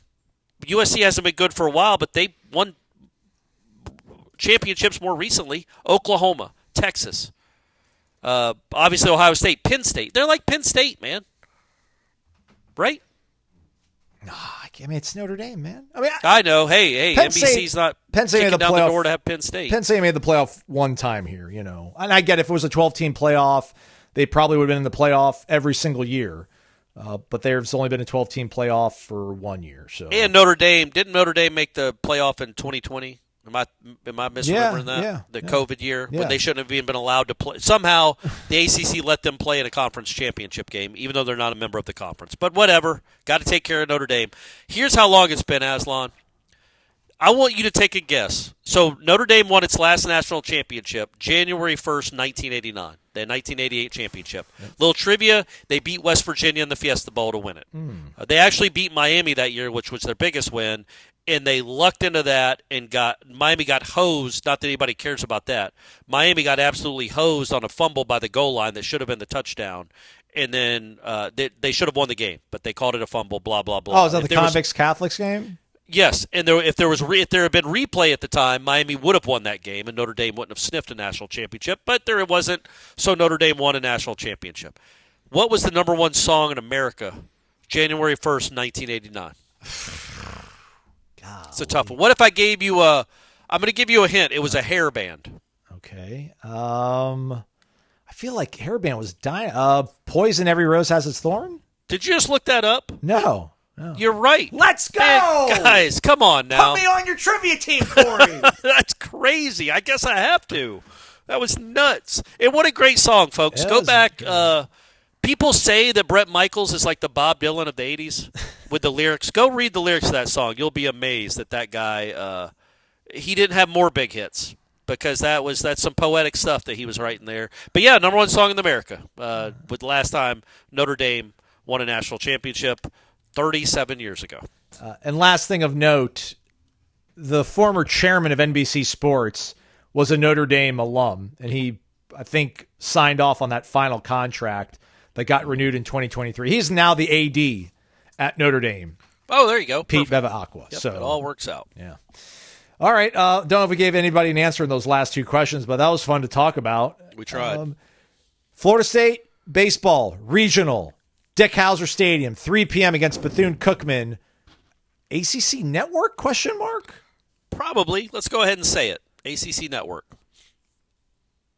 USC hasn't been good for a while, but they won championships more recently. Oklahoma, Texas, obviously Ohio State, Penn State. They're like Penn State, man. Right? No, I mean, it's Notre Dame, man. I mean, I know. Hey, NBC's not kicking down the door to have Penn State. Penn State made the playoff one time here, And I get if it was a 12-team playoff, they probably would have been in the playoff every single year. But there's only been a 12-team playoff for 1 year. So. And didn't Notre Dame make the playoff in 2020? Am I misremembering that? Yeah, the COVID year when they shouldn't have even been allowed to play. Somehow the ACC let them play in a conference championship game, even though they're not a member of the conference. But whatever, got to take care of Notre Dame. Here's how long it's been, Aslan. I want you to take a guess. So Notre Dame won its last national championship January 1st, 1989. The 1988 championship. Little trivia, they beat West Virginia in the Fiesta Bowl to win it. They actually beat Miami that year, which was their biggest win, and they lucked into that and Miami got hosed. Not that anybody cares about that. Miami got absolutely hosed on a fumble by the goal line that should have been the touchdown. And then they should have won the game, but they called it a fumble, blah, blah, blah. Oh, is that the Convicts Catholics game? Yes, and if there had been replay at the time, Miami would have won that game, and Notre Dame wouldn't have sniffed a national championship. But there it wasn't, so Notre Dame won a national championship. What was the number one song in America, January 1st, 1989? It's a tough one. What if I gave you I'm going to give you a hint. It was a hair band. Okay. I feel like hairband was dying. Poison, Every Rose Has Its Thorn? Did you just look that up? No. You're right. Let's go! Man, guys, come on now. Put me on your trivia team, Corey. That's crazy. I guess I have to. That was nuts. And what a great song, folks. Go back. People say that Bret Michaels is like the Bob Dylan of the 80s with the lyrics. Go read the lyrics of that song. You'll be amazed that guy, he didn't have more big hits because that's some poetic stuff that he was writing there. But, yeah, number one song in America with the last time Notre Dame won a national championship 37 years ago. And last thing of note, the former chairman of NBC Sports was a Notre Dame alum, and he, I think, signed off on that final contract that got renewed in 2023. He's now the AD at Notre Dame. Oh, there you go. Pete Beva-Aqua. Yep, so it all works out. Yeah. All right. Don't know if we gave anybody an answer in those last two questions, but that was fun to talk about. We tried. Florida State baseball regional. Dick Hauser Stadium, 3 p.m. against Bethune-Cookman. ACC Network, question mark? Probably. Let's go ahead and say it. ACC Network.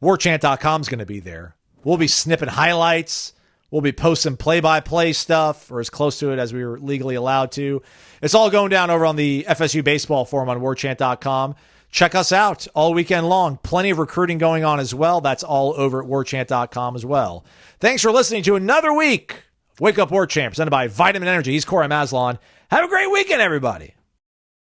Warchant.com is going to be there. We'll be snipping highlights. We'll be posting play-by-play stuff, or as close to it as we were legally allowed to. It's all going down over on the FSU Baseball forum on warchant.com. Check us out all weekend long. Plenty of recruiting going on as well. That's all over at warchant.com as well. Thanks for listening to another week of Wake Up Warchant, presented by Vitamin Energy. He's Corey Maslon. Have a great weekend, everybody.